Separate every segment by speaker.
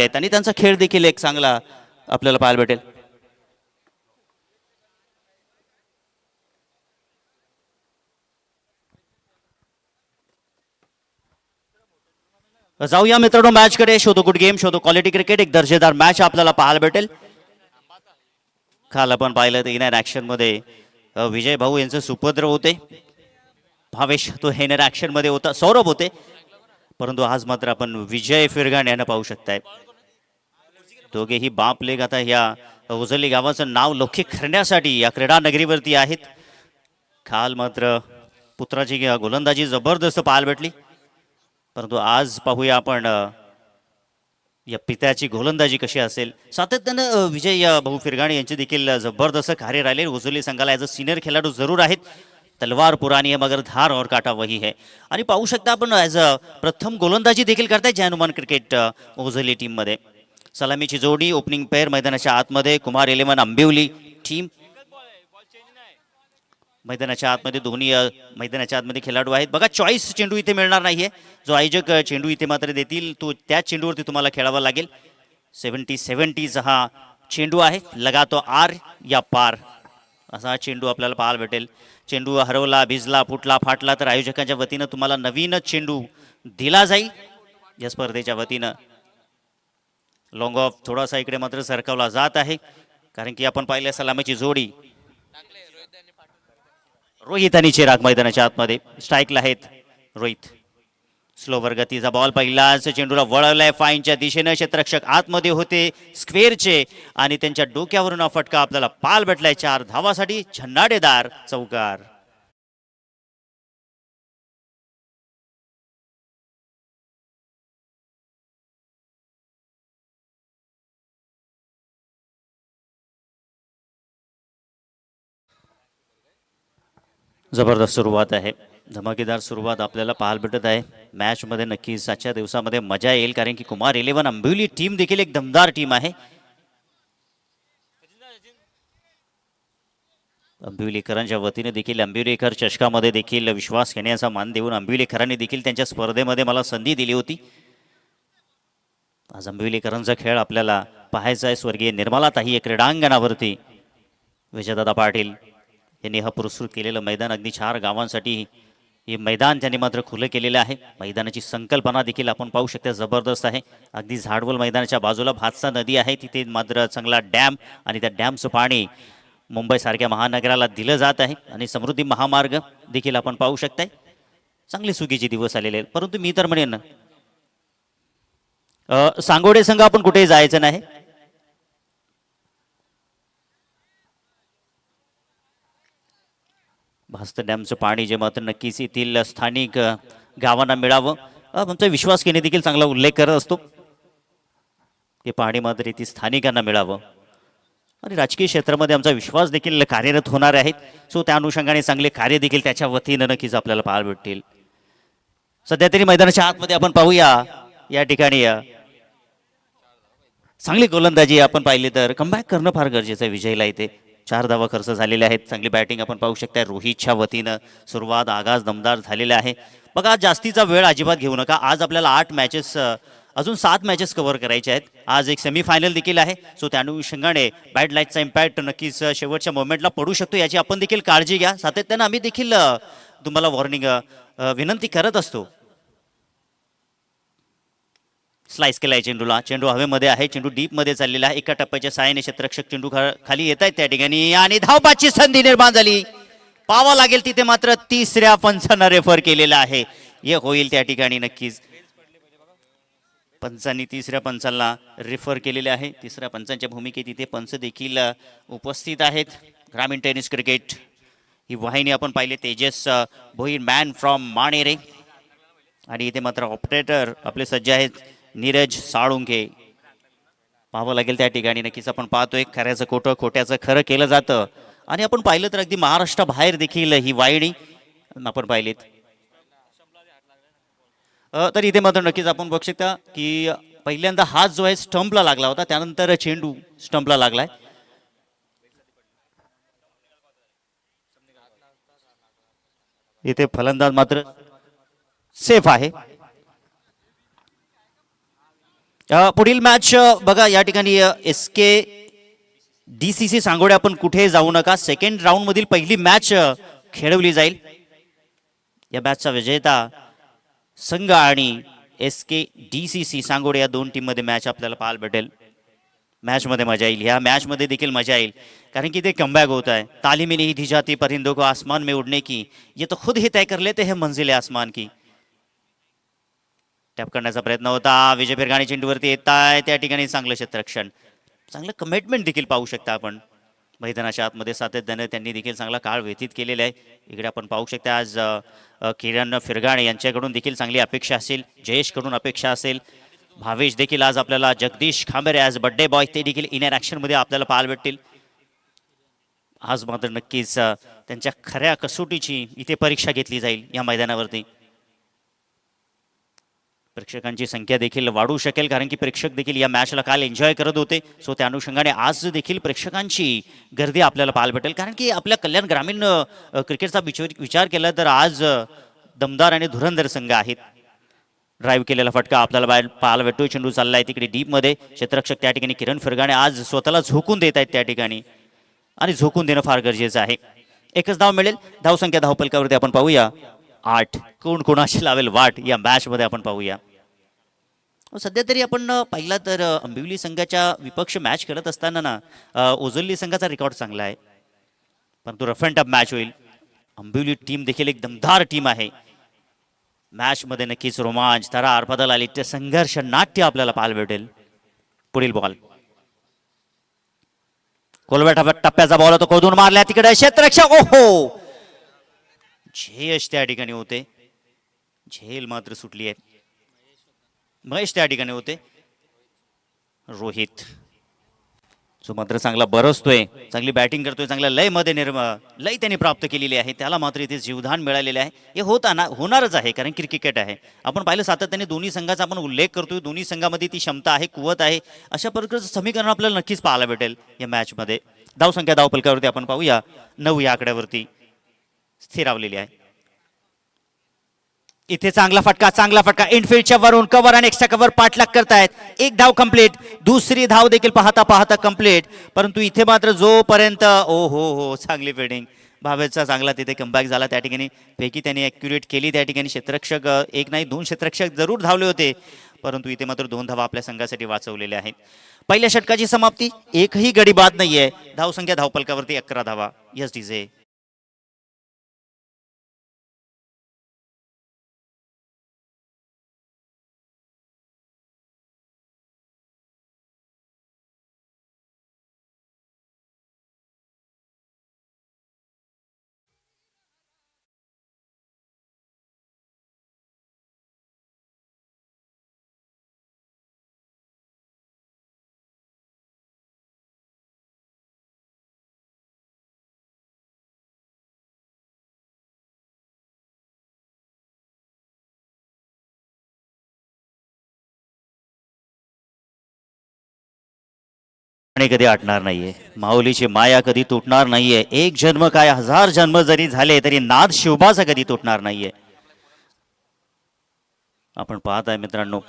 Speaker 1: आहेत आणि त्यांचा खेळ देखील एक चांगला आपल्याला पाहायला भेटेल. जाऊया मित्रांनो मॅच कडे. शोधो गुड गेम, शोधो क्वालिटी क्रिकेट. एक दर्जेदार मॅच आपल्याला पाहायला भेटेल. काल आपण पाहिलं तर इनर ऍक्शन मध्ये विजय भाऊ यांचे सुपुत्र होते, भावेश तो हेनर ऍक्शन मध्ये होता, सौरभ होते. परंतु आज मात्र आपण विजय फिरगाण यांना पाहू शकताय. दोघेही बाप लेग आता या उजली गावाचं नाव लौकिक करण्यासाठी या क्रीडा नगरीवरती आहेत. काल मात्र पुत्राची गोलंदाजी जबरदस्त पाहायला भेटली. परंतु आज पाहूया आपण या पित्याची गोलंदाजी कशी असेल. सातत्यानं विजय भाऊ फिरगाणे यांचे देखील जबरदस्त कार्य राहिले. उजली संघाला ॲज अ सिनियर खेळाडू जरूर आहेत. तलवार पुरानी है मगर धार और काटा वही है. आणि पाहू शकता आपण ॲज अ प्रथम गोलंदाजी देखील करताय जय हनुमान क्रिकेट ओझली टीम मध्ये. सलामीची जोडी ओपनिंग पेअर मैदानाच्या आतमध्ये कुमार 11 आंबिवली टीम. मैदानाच्या आतमध्ये दोन्ही मैदानाच्या आतमध्ये खेळाडू आहेत. बघा चॉईस चेंडू इथे मिळणार नाहीये. जो आयोजक चेंडू इथे मात्र देतील तो त्या चेंडूवरती तुम्हाला खेळावा लागेल. 70-70 हा चेंडू आहे. लगा तो आर या पार असा चेंडू आपल्याला पाहायला भेटेल. चेंडू हरवला, भिजला, फुटला, फाटला तर आयोजकांच्या वतीनं तुम्हाला नवीन चेंडू दिला जाईल. या स्पर्धेच्या वतीनं लॉंग ऑफ थोडासा इकडे मात्र सरकवला जात आहे, कारण की आपण पाहिलं सलामीची जोडी रोहित आणि चिराग मैदानाच्या आतमध्ये स्ट्राईकला आहेत. रोहित स्लोवर गतीचा बॉल पहिलाच चेंडूला वळवलाय फाईनच्या दिशेनं. क्षेत्ररक्षक आतमध्ये होते स्क्वेअरचे आणि त्यांच्या डोक्यावरून फटका आपल्याला पाल भेटलाय. 4 धावासाठी झन्नाडेदार चौकार. जबरदस्त सुरुवात आहे, धमाकेदार सुरुवात आपल्याला पाहायला भेटत आहे. मॅच मध्ये नक्कीच आजच्या दिवसामध्ये मजा येईल, कारण की कुमार 11 आंबिवली टीम देखील एक दमदार टीम आहे. आंबिवलीकरांच्या वतीने देखील आंबिवलीकर चषकामध्ये देखील विश्वास घेण्याचा मान देऊन आंबिवलीकरांनी देखील त्यांच्या स्पर्धेमध्ये मला संधी दिली होती. आज आंबिवलीकरांचा खेळ आपल्याला पाहायचा आहे. स्वर्गीय निर्मलाताई क्रीडांगणावरती विजयदादा पाटील यांनी हा पुरस्कृत केलेलं मैदान अगदी 4 गावांसाठी हे मैदान त्यांनी मात्र खुलं केलेलं आहे. मैदानाची संकल्पना देखील आपण पाहू शकता जबरदस्त आहे. अगदी झाडवल मैदानाच्या बाजूला भातसा नदी आहे, तिथे मात्र चांगला डॅम आणि त्या डॅमचं पाणी मुंबईसारख्या महानगराला दिलं जात आहे. आणि समृद्धी महामार्ग देखील आपण पाहू शकताय. चांगले सुगीचे दिवस आलेले आहेत. परंतु मी तर म्हणेन सांगोडे संघ आपण कुठेही जायचं नाही. भास्त डॅमचं पाणी जे मात्र नक्कीच येथील स्थानिक गावांना मिळावं आमचा विश्वास घेणे देखील चांगला उल्लेख करत असतो. हे पाणी मात्र येथील स्थानिकांना मिळावं आणि राजकीय क्षेत्रामध्ये आमचा विश्वास देखील कार्यरत होणार आहेत. सो त्या अनुषंगाने चांगले कार्य देखील त्याच्या वतीनं नक्कीच आपल्याला पाहायला भेटतील. सध्या तरी मैदानाच्या आतमध्ये आपण पाहूया या ठिकाणी चांगली गोलंदाजी आपण पाहिली तर कमबॅक करणं फार गरजेचं आहे. विजयला इथे 4 धावा खर्च झालेले आहेत. चांगली बॅटिंग आपण पाहू शकता. रोहितच्या वतीनं सुरुवात आगाज दमदार झालेला आहे. बघा जास्तीचा वेळ अजिबात घेऊ नका. आज आपल्याला 8 मॅचेस अजून 7 मॅचेस कव्हर करायचे आहेत. आज एक सेमीफायनल देखील आहे. सो त्या अनुषंगाने बॅड लाईटचा इम्पॅक्ट नक्कीच शेवटच्या मोमेंटला पडू शकतो, याची आपण देखील काळजी घ्या. सातत्यानं आम्ही देखील तुम्हाला वॉर्निंग विनंती करत असतो. स्लाइस केलाय चेंडूला. चेंडू हवेमध्ये आहे, चेंडू डीप मध्ये चाललेला आहे. एका टप्प्याच्या साहाय्याने क्षेत्ररक्षक चेंडू खाली येत आहेत त्या ठिकाणी आणि धावबाची संधी निर्माण झाली. पावा लागेल तिथे मात्र तिसऱ्या पंचांना रेफर केलेला आहे. हे होईल त्या ठिकाणी नक्कीच. पंचांनी तिसऱ्या पंचाला रेफर केलेले आहे. तिसऱ्या पंचांच्या भूमिकेत तिथे पंच देखील उपस्थित आहेत. ग्रामीण टेनिस क्रिकेट ही वाहिनी आपण पाहिले. तेजस भोईर मॅन फ्रॉम माणेरे आणि इथे मात्र ऑपरेटर आपले सज्ज आहेत नीरज साळुंके. पाहावं लागेल त्या ठिकाणी. नक्कीच आपण पाहतोय खऱ्याचं खोटं खोट्याचं खरं केलं जातं आणि आपण पाहिलं तर अगदी महाराष्ट्राबाहेर देखील ही वाहिनी आपण पाहिलीत. तर इथे मात्र नक्कीच आपण बघू शकता की पहिल्यांदा हात जो आहे स्टंपला लागला होता, त्यानंतर चेंडू स्टंपला लागलाय. इथे फलंदाज मात्र सेफ आहे. पुढील मॅच बघा या ठिकाणी एस के DCC सांगोडे आपण कुठे जाऊ नका. सेकंड राऊंड मधील पहिली मॅच खेळवली जाईल. या मॅचचा विजेता संघ आणि SK DCC सांगोडे या दोन टीम मध्ये मॅच आपल्याला पाहायला भेटेल. मॅच मध्ये मजा येईल. ह्या मॅच मध्ये देखील मजा येईल कारण की ते कमबॅक होता है. तालीमी नहीं दी जाती परिंदों को आसमान में उड़ने की, ये तो खुद ही तय कर लेते हैं मंजिल आसमान की. टॅप करण्याचा प्रयत्न होता. विजय फिरगाणी चेंडूवरती येत आहे. त्या ठिकाणी चांगलं क्षेत्ररक्षण, चांगलं कमिटमेंट देखील पाहू शकता आपण. मैदानाच्या आतमध्ये सातत्याने त्यांनी देखील चांगला काळ व्यतीत केलेला आहे. इकडे आपण पाहू शकता आज किरण फिरगाणे यांच्याकडून देखील चांगली अपेक्षा असेल. जयेशकडून अपेक्षा असेल. भावेश देखील आज आपल्याला, जगदीश खांबेरे आज बर्थडे बॉय ते देखील इनर ॲक्शन मध्ये आपल्याला पाहायला भेटतील. आज मात्र नक्कीच त्यांच्या खऱ्या कसोटीची इथे परीक्षा घेतली जाईल या मैदानावरती. प्रेक्षकांची संख्या देखील वाढू शकेल कारण की प्रेक्षक देखील या मॅचला काल एन्जॉय करत होते. सो त्या अनुषंगाने आज देखील प्रेक्षकांची गर्दी आपल्याला पाहायला भेटेल कारण की आपल्या कल्याण ग्रामीण क्रिकेटचा विचार केला तर आज दमदार आणि धुरंधर संघ आहेत. ड्राईव्ह केलेला फटका आपल्याला पाहायला भेटतो. चेंडू चाललाय तिकडे डीप मध्ये. क्षेत्ररक्षक त्या ठिकाणी किरण फिरगाणे आज स्वतःला झोकून देत आहेत त्या ठिकाणी आणि झोकून देणं फार गरजेचं आहे. एकच धाव मिळेल. धावसंख्या धावपलकावरती आपण पाहूया 8. कोण कोणाशी लावेल वाट या मॅच मध्ये आपण पाहूया. सध्या तरी आपण पाहिला तर अंबिवली संघाच्या विपक्ष मॅच खेळत असताना ना ओझरली संघाचा रेकॉर्ड चांगला आहे परंतु रफ अँड टफ मॅच होईल. अंबिवली टीम देखील एक दमदार टीम आहे. मॅच मध्ये नक्कीच रोमांच, थरार, बदल आली ते संघर्ष नाट्य आपल्याला पाहायला भेटेल. पुढील बॉल कोलवेटा टप्प्याचा बॉल होतो. खोदून मारल्या तिकडे क्षेत्ररक्षक. ओहो, जयेश त्या ठिकाणी होते. झेल मात्र सुटली आहे. महेश त्या ठिकाणी होते. रोहित जो मात्र चांगला बरसतोय, चांगली बॅटिंग करतोय, चांगल्या लय मध्ये लय त्यांनी प्राप्त केलेली आहे. त्याला मात्र इथे जीवदान मिळालेले आहे. हे होणारच आहे कारण क्रिकेट आहे. आपण पाहिलं सातत्याने दोन्ही संघाचा आपण उल्लेख करतोय. दोन्ही संघामध्ये ती क्षमता आहे, कुवत आहे. अशा प्रकारचं समीकरण आपल्याला नक्कीच पाहायला भेटेल या मॅच मध्ये. धावसंख्या धावपलकावरती आपण पाहूया 9 या आकड्यावरती स्थिरावलेली आहे. इथे चांगला फटका इनफिल्डच्या वरून कव्हर आणि एक्स्ट्रा कव्हर पाठलाग करतायत. एक धाव कंप्लीट. दुसरी धाव देखील पाहता पाहता कंप्लीट. परंतु इथे मात्र जोपर्यंत हो चांगली फिल्डिंग भावेशचा चांगला तिथे कमबॅक झाला. त्या ठिकाणी पैकी त्यांनी ॲक्युरेट केली. त्या ठिकाणी क्षेत्ररक्षक एक नाही 2 क्षेत्ररक्षक जरूर धावले होते परंतु इथे मात्र 2 धावा आपल्या संघासाठी वाचवलेल्या आहेत. पहिल्या षटकाची समाप्ती. एकही गडी बाद नाहीये. धावसंख्या धावपलकावरती 11 धावा. Yes DJ. कधी आटणार नाहीये. माऊलीची माया कधी तुटणार नाहीये. एक जन्म काय 1000 जन्म जरी झाले तरी नाद शिवबाचा कधी तुटणार नाहीये. आपण पाहत आहे मित्रांनो,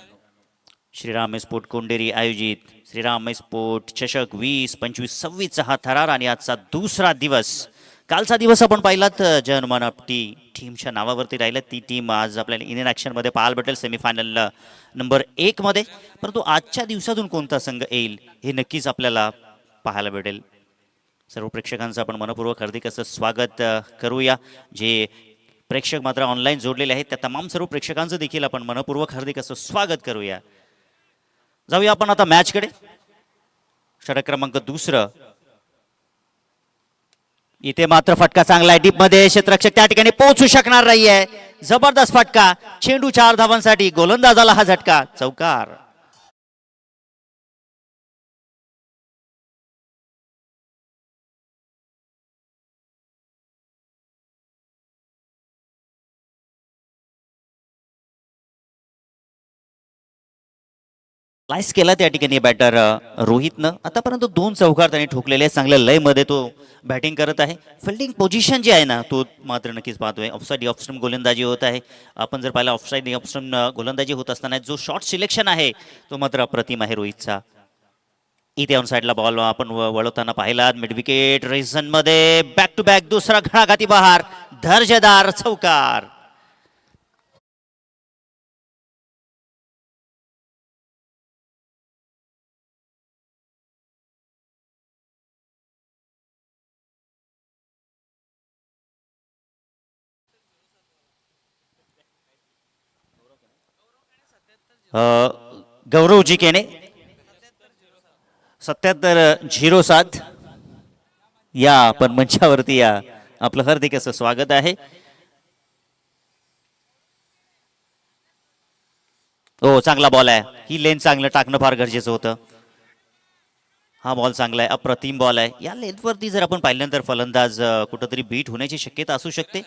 Speaker 1: श्रीराम स्पोर्ट कोंडेरी आयोजित श्रीराम स्पोर्ट चषक 20, 25, 26 हा थरार आणि आजचा दुसरा दिवस. कालचा दिवस आपण पाहिलात जनमन आपटी टीमच्या नावावरती राहिलं. ती टीम आज आपल्याला इंडियन ॲक्शन मध्ये पाहायला भेटेल सेमीफायनल नंबर 1 मध्ये. परंतु आजच्या दिवसातून कोणता संघ येईल हे नक्कीच आपल्याला पाहायला भेटेल. सर्व प्रेक्षकांचं आपण मनपूर्वक हार्दिक असं स्वागत करूया. जे प्रेक्षक मात्र ऑनलाईन जोडलेले आहेत त्या तमाम सर्व प्रेक्षकांचं देखील आपण मनपूर्वक हार्दिक असं स्वागत करूया. जाऊया आपण आता मॅचकडे. षटक क्रमांक 2. इथे मात्र फटका चांगला आहे डीप मध्ये. क्षेत्ररक्षक त्या ठिकाणी पोहोचू शकणार नाहीये. जबरदस्त फटका. चेंडू 4 धावांसाठी. गोलंदाजाला हा झटका. चौकार. स्लाइस केला त्या ठिकाणी बॅटर रोहितनं. आतापर्यंत 2 चौकार त्याने ठोकलेले आहेत. चांगल्या लयमध्ये तो बॅटिंग करत आहे. फिल्डिंग पोझिशन जी आहे ना तो मात्र नक्कीच पाहतोय. ऑफसाईड ऑफस्टम गोलंदाजी होत आहे. आपण जर पाहिलं ऑफसाईड ऑफस्टम गोलंदाजी होत असताना जो शॉर्ट सिलेक्शन आहे तो मात्र अप्रतिम आहे रोहितचा. इथे ऑन साईडला बॉल आपण वळवताना पाहिला. मिड विकेट रेझन मध्ये बॅक टू बॅक दुसरा घणाघाती बहार, दर्जेदार चौकार. गौरवजी केने 7707 या आपण मंचावरती या. आपलं हार्दिक असं स्वागत आहे. हो चांगला बॉल आहे. ही लेन चांगलं टाकणं फार गरजेचं होतं. हा बॉल चांगला आहे, अप्रतिम बॉल आहे. या लेनवरती जर आपण पाहिल्यानंतर फलंदाज कुठंतरी बीट होण्याची शक्यता असू शकते.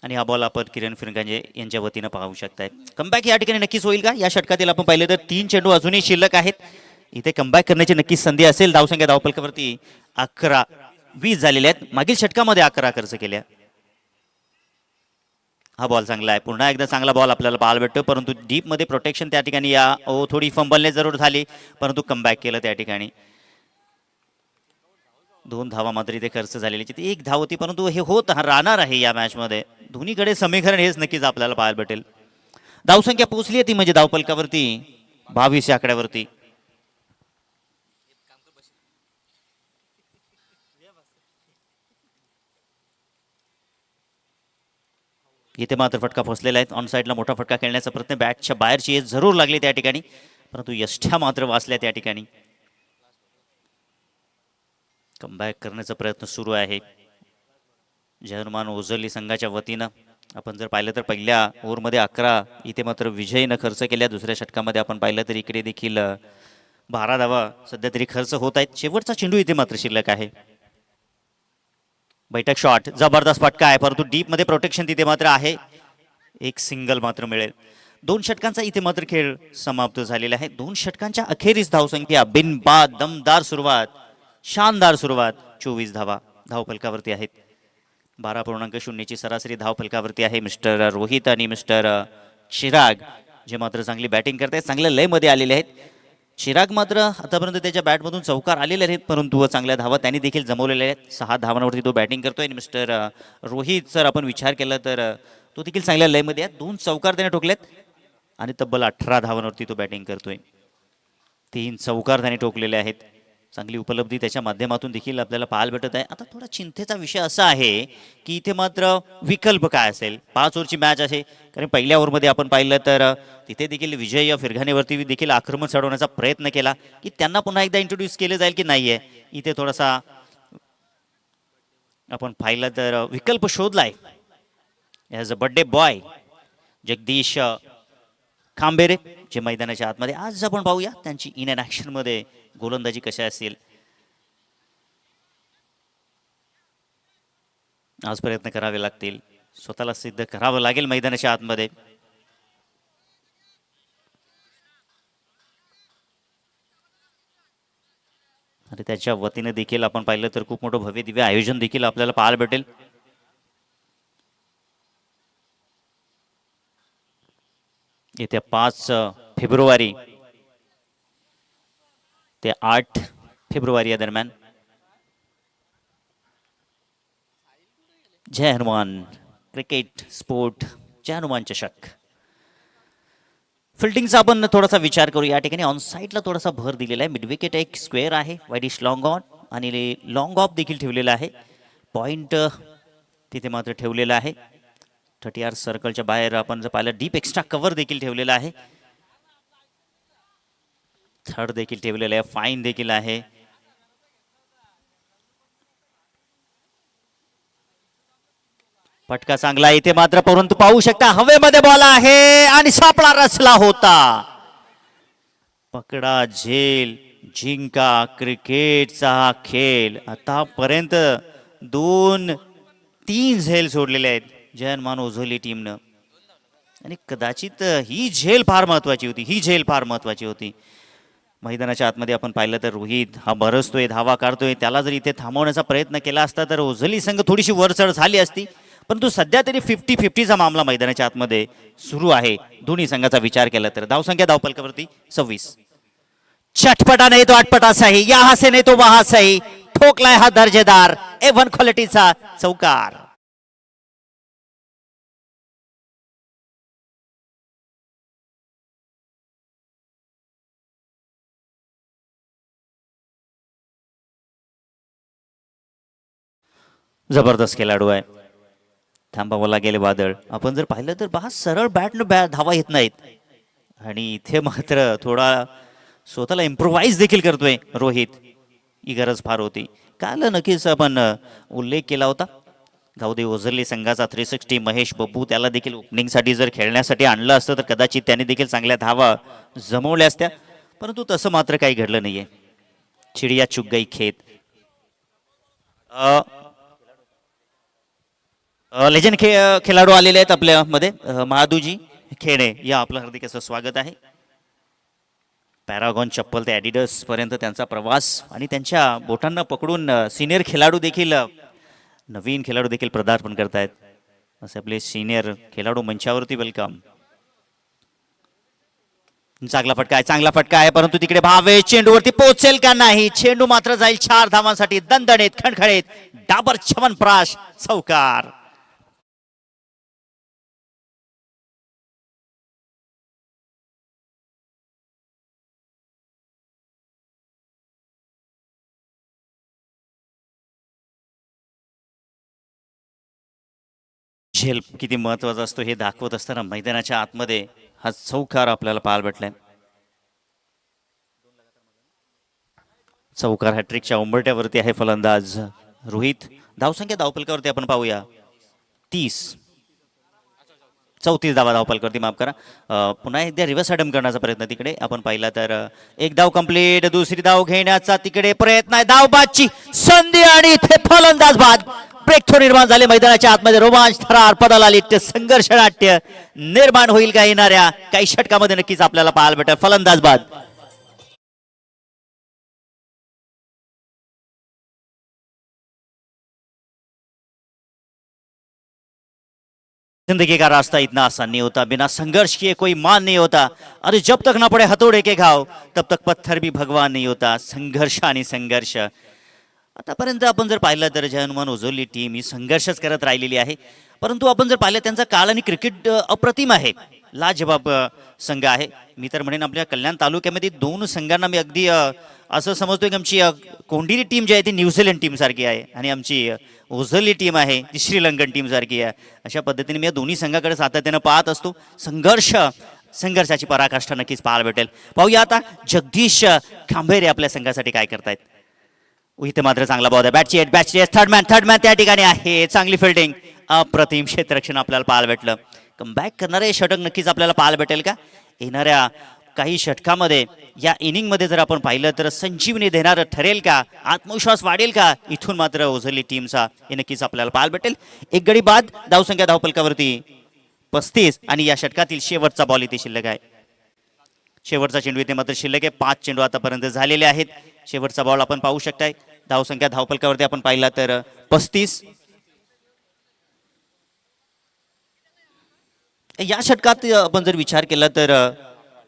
Speaker 1: आणि हा बॉल आपण किरण फिरंगांजे यांच्या वतीनं पाहू शकताय. कमबॅक या ठिकाणी नक्कीच होईल का? या षटकातील आपण पाहिलं तर 3 चेंडू अजूनही शिल्लक आहेत. इथे कमबॅक करण्याची नक्कीच संधी असेल. धावसंख्या धावफलकावरती 11-20 झालेल्या आहेत. मागील षटकामध्ये 11 खर्च केल्या. हा बॉल चांगला आहे. पुन्हा एकदा चांगला बॉल आपल्याला पाहायला भेटतो. परंतु डीप मध्ये प्रोटेक्शन त्या ठिकाणी या थोडी फंबलने जरूर झाली, परंतु कमबॅक केलं त्या ठिकाणी. 2 धावा मात्र इथे खर्च झालेली. 1 धाव होती, परंतु हे होत राहणार आहे या मॅच मध्ये. दोन्हीकडे समीकरण हेच नक्कीच आपल्याला पाहायला भेटेल. धावसंख्या पोहोचली आहे ती म्हणजे धावफलकावरती 22 या आकड्यावरती. इथे मात्र फटका फसलेला आहे. ऑन साईडला मोठा फटका खेळण्याचा प्रयत्न, बॅटच्या बाहेरची एज जरूर लागली त्या ठिकाणी, परंतु यष्ट्या मात्र वाचल्या त्या ठिकाणी. कमबॅक करण्याचा प्रयत्न सुरू आहे जय हनुमान ओझरली संघाच्या वतीनं. आपण जर पाहिलं तर पहिल्या ओव्हरमध्ये 11, इथे मात्र विजयनं खर्च केल्या. दुसऱ्या षटकामध्ये आपण पाहिलं तर इकडे देखील 12 धावा सध्या तरी खर्च होत आहेत. शेवटचा चेंडू इथे मात्र शिल्लक आहे. बैठक शॉट, जबरदस्त फटका आहे, परंतु डीप मध्ये प्रोटेक्शन तिथे मात्र आहे. एक सिंगल मात्र मिळेल. 2 षटकांचा इथे मात्र खेळ समाप्त झालेला आहे. 2 षटकांच्या अखेरीस धावसंख्या बिनबाद दमदार सुरुवात, शानदार सुरुवात. 24 धावा धावफलकावरती आहेत. 12.0 सरासरी धावफलकावरती आहे मिस्टर रोहित आणि मिस्टर चिराग, जे मात्र चांगली बॅटिंग करत आहेत, चांगल्या लयमध्ये आलेले आहेत. चिराग मात्र आतापर्यंत त्याच्या बॅटमधून चौकार आलेले आहेत, परंतु चांगल्या धावा त्यांनी देखील जमवलेल्या आहेत. 6 धावांवरती तो बॅटिंग करतोय. आणि मिस्टर रोहित जर आपण विचार केला तर तो देखील चांगल्या लयमध्ये आहे. 2 चौकार त्याने ठोकलेत आणि तब्बल 18 धावांवरती तो बॅटिंग करतोय. 3 चौकार त्याने ठोकलेले आहेत. चांगली उपलब्धी त्याच्या माध्यमातून देखील आपल्याला पाहायला भेटत आहे. आता थोडा चिंतेचा विषय असा आहे की इथे मात्र विकल्प काय असेल. 5 ओव्हरची मॅच आहे, कारण पहिल्या ओव्हरमध्ये आपण पाहिलं तर तिथे देखील विजय या फिरघाणीवरती देखील आक्रमण चढवण्याचा प्रयत्न केला की त्यांना पुन्हा एकदा इंट्रोड्यूस केले जाईल की नाहीये. इथे थोडासा आपण पाहिलं तर विकल्प शोधलाय as a birthday boy Jagdish Khambere, जे मैदानाच्या आतमध्ये. आज आपण पाहूया त्यांची इन अँड ॲक्शन मध्ये गोलंदाजी कशा असेल. आज प्रयत्न करावे लागतील, स्वतःला सिद्ध करावं लागेल मैदानाच्या आतमध्ये. आणि त्याच्या वतीने देखील आपण पाहिलं तर खूप मोठं भव्य दिव्य आयोजन देखील आपल्याला पाहायला भेटेल. येत्या 5 फेब्रुवारी ते 8 फेब्रुवारी या दरम्यान जय हनुमान क्रिकेट स्पोर्ट जय हनुमान चषक. फिल्डिंगचा आपण थोडासा विचार करू. या ठिकाणी ऑन साईडला थोडासा भर दिलेला आहे. मिडविकेट एक स्क्वेअर आहे, वाईडिश लॉंग ऑन आणि लॉंग ऑफ देखील ठेवलेला आहे. पॉइंट तिथे मात्र ठेवलेला आहे. 30 सर्कलच्या बाहेर आपण जर पाहिलं डीप एक्स्ट्रा कव्हर देखील ठेवलेला आहे. थर्ड देखील ठेवलेलं आहे, फाईन देखील आहे. फटका चांगला इथे मात्र, परंतु पाहू शकता हवेमध्ये बॉल आहे आणि सापळा रचला होता. पकडा झेल जिंका क्रिकेटचा खेळ. आतापर्यंत 2-3 झेल सोडलेले आहेत जय हनुमान ओझोली टीमनं, आणि कदाचित ही झेल फार महत्वाची होती. मैदानाच्या आतमध्ये आपण पाहिलं तर रोहित हा बरसतोय, धावा काढतोय. त्याला जर इथे थांबवण्याचा प्रयत्न केला असता तर ओझरली संघ थोडीशी वरचढ झाली असती. परंतु सध्या तरी 50-50चा मामला मैदानाच्या आतमध्ये सुरू आहे दोन्ही संघाचा विचार केला तर. धावसंख्या धावपलकावरती 26. चटपटा नाही तो आटपटा सही, यहाँ से नाही तो वहां सही, ठोकलाय हा दर्जेदार A1 क्वालिटीचा चौकार. जबरदस्त खेळाडू आहे. थांबावं लागेल वादळ. आपण जर पाहिलं तर बहा सरळ बॅट धावा येत नाहीत आणि इथे मात्र थोडा स्वतःला इम्प्रोवाइज देखील करतोय रोहित. ही गरज फार होती. काल नक्कीच आपण उल्लेख केला होता गावदे ओझरली संघाचा 360 महेश बब्बू त्याला देखील ओपनिंगसाठी जर खेळण्यासाठी आणलं असतं तर कदाचित त्याने देखील चांगल्या धावा जमवल्या असत्या. परंतु तसं मात्र काही घडलं नाहीये. चिडिया चुक गई खेत. लेजंड खेळाडू आलेले आहेत आपल्यामध्ये. महादूजी खेणे या आपलं हार्दिक असं स्वागत आहे. पॅरागॉन चप्पल ते ॲडिडस पर्यंत त्यांचा प्रवास आणि त्यांच्या बोटांना पकडून सिनियर खेळाडू देखील नवीन खेळाडू देखील पदार्पण करतायत. असे आपले सिनियर खेळाडू मंचावरती वेलकम. चांगला फटका आहे परंतु तिकडे भावे चेंडूवरती पोहोचेल का नाही. चेंडू मात्र जाईल 4 धावांसाठी. दणदणीत खणखणीत डाबर च्यवनप्राश चौकार. झेल किती महत्वाचा असतो हे दाखवत असताना मैदानाच्या आतमध्ये हा चौकार आपल्याला पाहायला भेटलाय. चौकार हॅट्रिकच्या उंबरट्यावरती आहे फलंदाज रोहित. धावसंख्या धावपलकावरती आपण पाहूया 34 धावा धावपलकावरती, माफ करा. पुन्हा एकदा रिव्हर्स अटॅम्प्ट करण्याचा प्रयत्न तिकडे आपण पाहिला तर एक धाव कंप्लीट. दुसरी धाव घेण्याचा तिकडे प्रयत्न आहे. धावबादची संधी आणि इथे फलंदाज बाद. ब्रेक थ्रो निर्माण झाले मैदानाच्या आतमध्ये. रोमांच थरार पदाला लिट्य संघर्ष नाट्य निर्माण होईल का येणाऱ्या काही षटकामध्ये नक्कीच आपल्याला पाहायला भेटेल. फलंदाज बाद. जिंदगी का रास्ता इतना आसान नहीं होता, बिना संघर्ष किए कोई मान नहीं होता. अरे जब तक ना पड़े हथौड़े के घाव तब तक पत्थर भी भगवान नहीं होता. संघर्ष आणि संघर्ष. आतापर्यंत आपण जर पाहिलं तर जय हनुमान ओझरली टीम ही संघर्षच करत राहिलेली आहे. परंतु आपण जर पाहिलं त्यांचा काळ आणि क्रिकेट अप्रतिम आहे. लाजवाब संघ आहे. मी तर म्हणेन आपल्या कल्याण तालुक्यामध्ये 2 संघांना मी अगदी असं समजतोय की आमची कोंडिरी टीम जी आहे ती न्यूझीलंड टीम सारखी आहे आणि आमची ओझरली टीम आहे ती श्रीलंकन टीम सारखी आहे. अशा पद्धतीने मी या दोन्ही संघाकडे सातत्यानं पाहत असतो. संघर्षाची पराकाष्ठा नक्कीच पाहायला भेटेल. पाहूया आता जगदीश खांबेरे आपल्या संघासाठी काय करतायत. इथे मात्र चांगला बॉल आहे. बॅटची थर्ड मॅन त्या ठिकाणी आहे. चांगली फिल्डिंग. अप्रतिम क्षेत्ररक्षण आपल्याला पाहायला भेटलं. कमबॅक करणारे षटक नक्कीच आपल्याला पाहायला भेटेल का येणाऱ्या काही षटकामध्ये. या इनिंगमध्ये जर आपण पाहिलं तर संजीवनी देणारं ठरेल का, आत्मविश्वास वाढेल का, इथून मात्र ओझरली टीमचा हे नक्कीच आपल्याला पाहायला भेटेल. एक गडी बाद. धावसंख्या धावपलकावरती 35 आणि या षटकातील शेवटचा बॉल इथे शिल्लक आहे. शेवटचा चेंडू इथे मात्र शिल्लक आहे. 5 चेंडू आतापर्यंत झालेले आहेत. शेवटचा बॉल आपण पाहू शकताय. धावसंख्या धावपलकावरती आपण पाहिला तर 35. या षटकात आपण जर विचार केला तर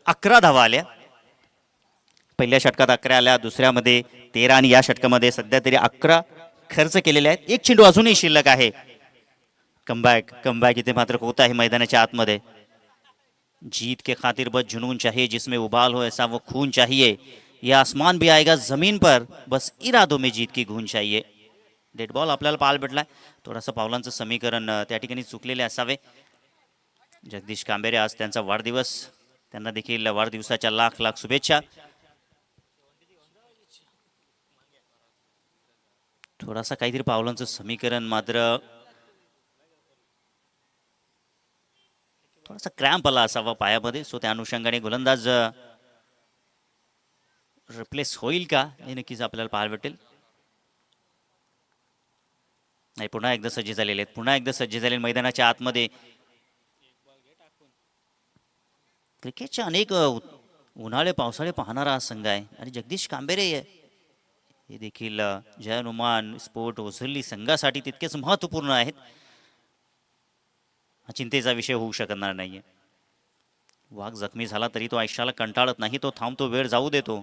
Speaker 1: 11 धावा आल्या. पहिल्या षटकात 11 आल्या, दुसऱ्यामध्ये 13 आणि या षटकामध्ये सध्या तरी 11 खर्च केलेले आहेत. एक चेंडू अजूनही शिल्लक आहे. कमबॅक इथे मात्र होत आहे मैदानाच्या आतमध्ये. जीत के खातिर बस जुनून चाहिए, जिसमें उबाल हो ऐसा वो खून चाहिए. ये आसमान भी आएगा जमीन पर, बस इरादों में जीत की गूंज चाहिए. डेड बॉल आपल्याला पाहायला भेटलाय. थोडंसं पावलांचं समीकरण त्या ठिकाणी चुकलेले असावे. जगदीश कांबेरे आज त्यांचा वाढदिवस. त्यांना देखील वाढदिवसाच्या लाख लाख शुभेच्छा. थोडासा काहीतरी पावलांचं समीकरण मात्र थोडासा क्रॅम्प आला असावा पायामध्ये. सो त्या अनुषंगाने गोलंदाज रिप्लेस होईल का हे नक्कीच आपल्याला पाहायला भेटेल. नाही, पुन्हा एकदा सज्ज झालेले आहेत. पुन्हा एकदा सज्ज झालेले मैदानाच्या आतमध्ये. क्रिकेटच्या अनेक उन्हाळे पावसाळे पाहणारा हा संघ आहे आणि जगदीश कांबेरे हे देखील जय हनुमान स्पोर्ट ओसरली संघासाठी तितकेच महत्त्वपूर्ण आहेत. हा चिंतेचा विषय होऊ शकणार नाहीये. वाघ जखमी झाला तरी तो आयुष्याला कंटाळत नाही, तो थांबतो, वेळ जाऊ देतो.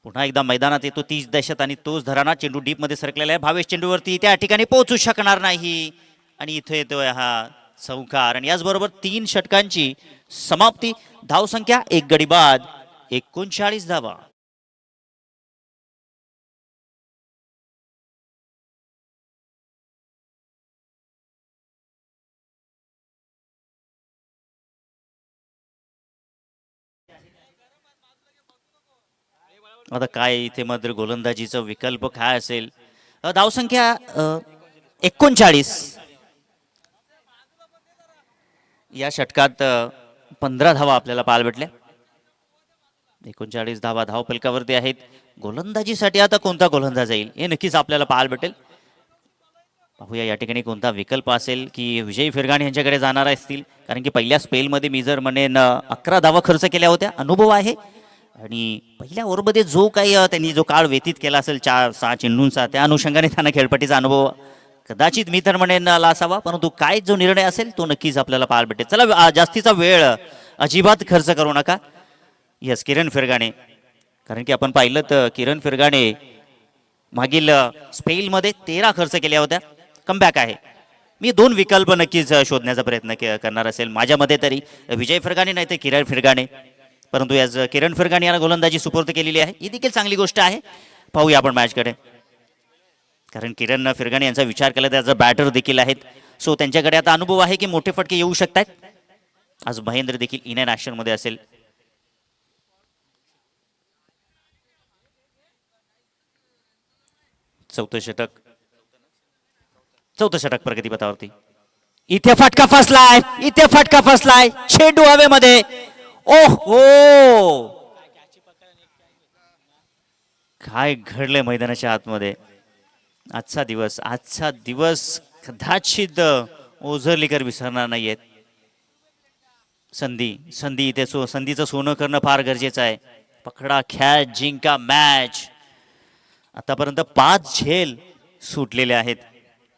Speaker 1: पुन्हा एकदा मैदानात येतो 30 दशक आणि तोच धराना चेंडू डीप मध्ये सरकलेला आहे. भावेश चेंडूवरती त्या ठिकाणी पोहोचू शकणार नाही आणि इथे येतोय हा चौकार आणि याचबरोबर 3 षटकांची समाप्ती. धावसंख्या 1 गडी बाद 39 धावा. आता काय इथे मात्र गोलंदाजीचा विकल्प काय असेल. धावसंख्या 39. या षटकात 15 धावा आपल्याला पाहायला भेटल्या. 39 धावा धावफलकावरती आहेत. गोलंदाजीसाठी आता कोणता गोलंदाज येईल हे नक्कीच आपल्याला पाहायला भेटेल. पाहूया या ठिकाणी कोणता विकल्प असेल की विजय फिरगाणे यांच्याकडे जाणार असतील, कारण की पहिल्या स्पेलमध्ये मी जर म्हणेन 11 धावा खर्च केल्या होत्या. अनुभव आहे आणि पहिल्या ओव्हरमध्ये जो काही त्यांनी जो काळ व्यतीत केला असेल 4-6 चेंडूंचा, त्या अनुषंगाने त्यांना खेळपट्टीचा अनुभव कदाचित मी तर म्हणेन आला असावा. परंतु काय जो निर्णय असेल तो नक्कीच आपल्याला पाहायला भेटेल. चला जास्तीचा वेळ अजिबात खर्च करू नका. यस, किरण फिरगाणे, कारण की आपण पाहिलं तर किरण फिरगाणे मागील स्पेलमध्ये 13 खर्च केल्या होत्या. कमबॅक आहे. मी 2 विकल्प नक्कीच शोधण्याचा प्रयत्न करणार असेल माझ्या मते तरी. विजय फिरगाणे नाही तर किरण फिरगाणे, परंतु याच किरण फिरगाणे यांना गोलंदाजी सुपूर्द केलेली आहे. ही देखील चांगली गोष्ट आहे. पाहूया आपण मॅचकडे, कारण किरण फिरगाणे यांचा विचार केला त्याचा बॅटर देखील आहेत. सो त्यांच्याकडे आता अनुभव आहे की मोठे फटके येऊ शकतात. आज महेंद्र देखील इन अँड ऍक्शन मध्ये असेल. चौथं षटक प्रगतीपथावरती. इथे फटका फसलाय, इथे फटका फसलाय. चेंडू हवेमध्ये. ओहो, काय घडलंय मैदानाच्या आतमध्ये. आजचा दिवस कदाचित ओझरलीकर विसरणार नाहीयेत. संधी इथे संधीचं सोनं करणं फार गरजेचं आहे. पकडा खेळ, जिंका मॅच. आतापर्यंत 5 झेल सुटलेले आहेत.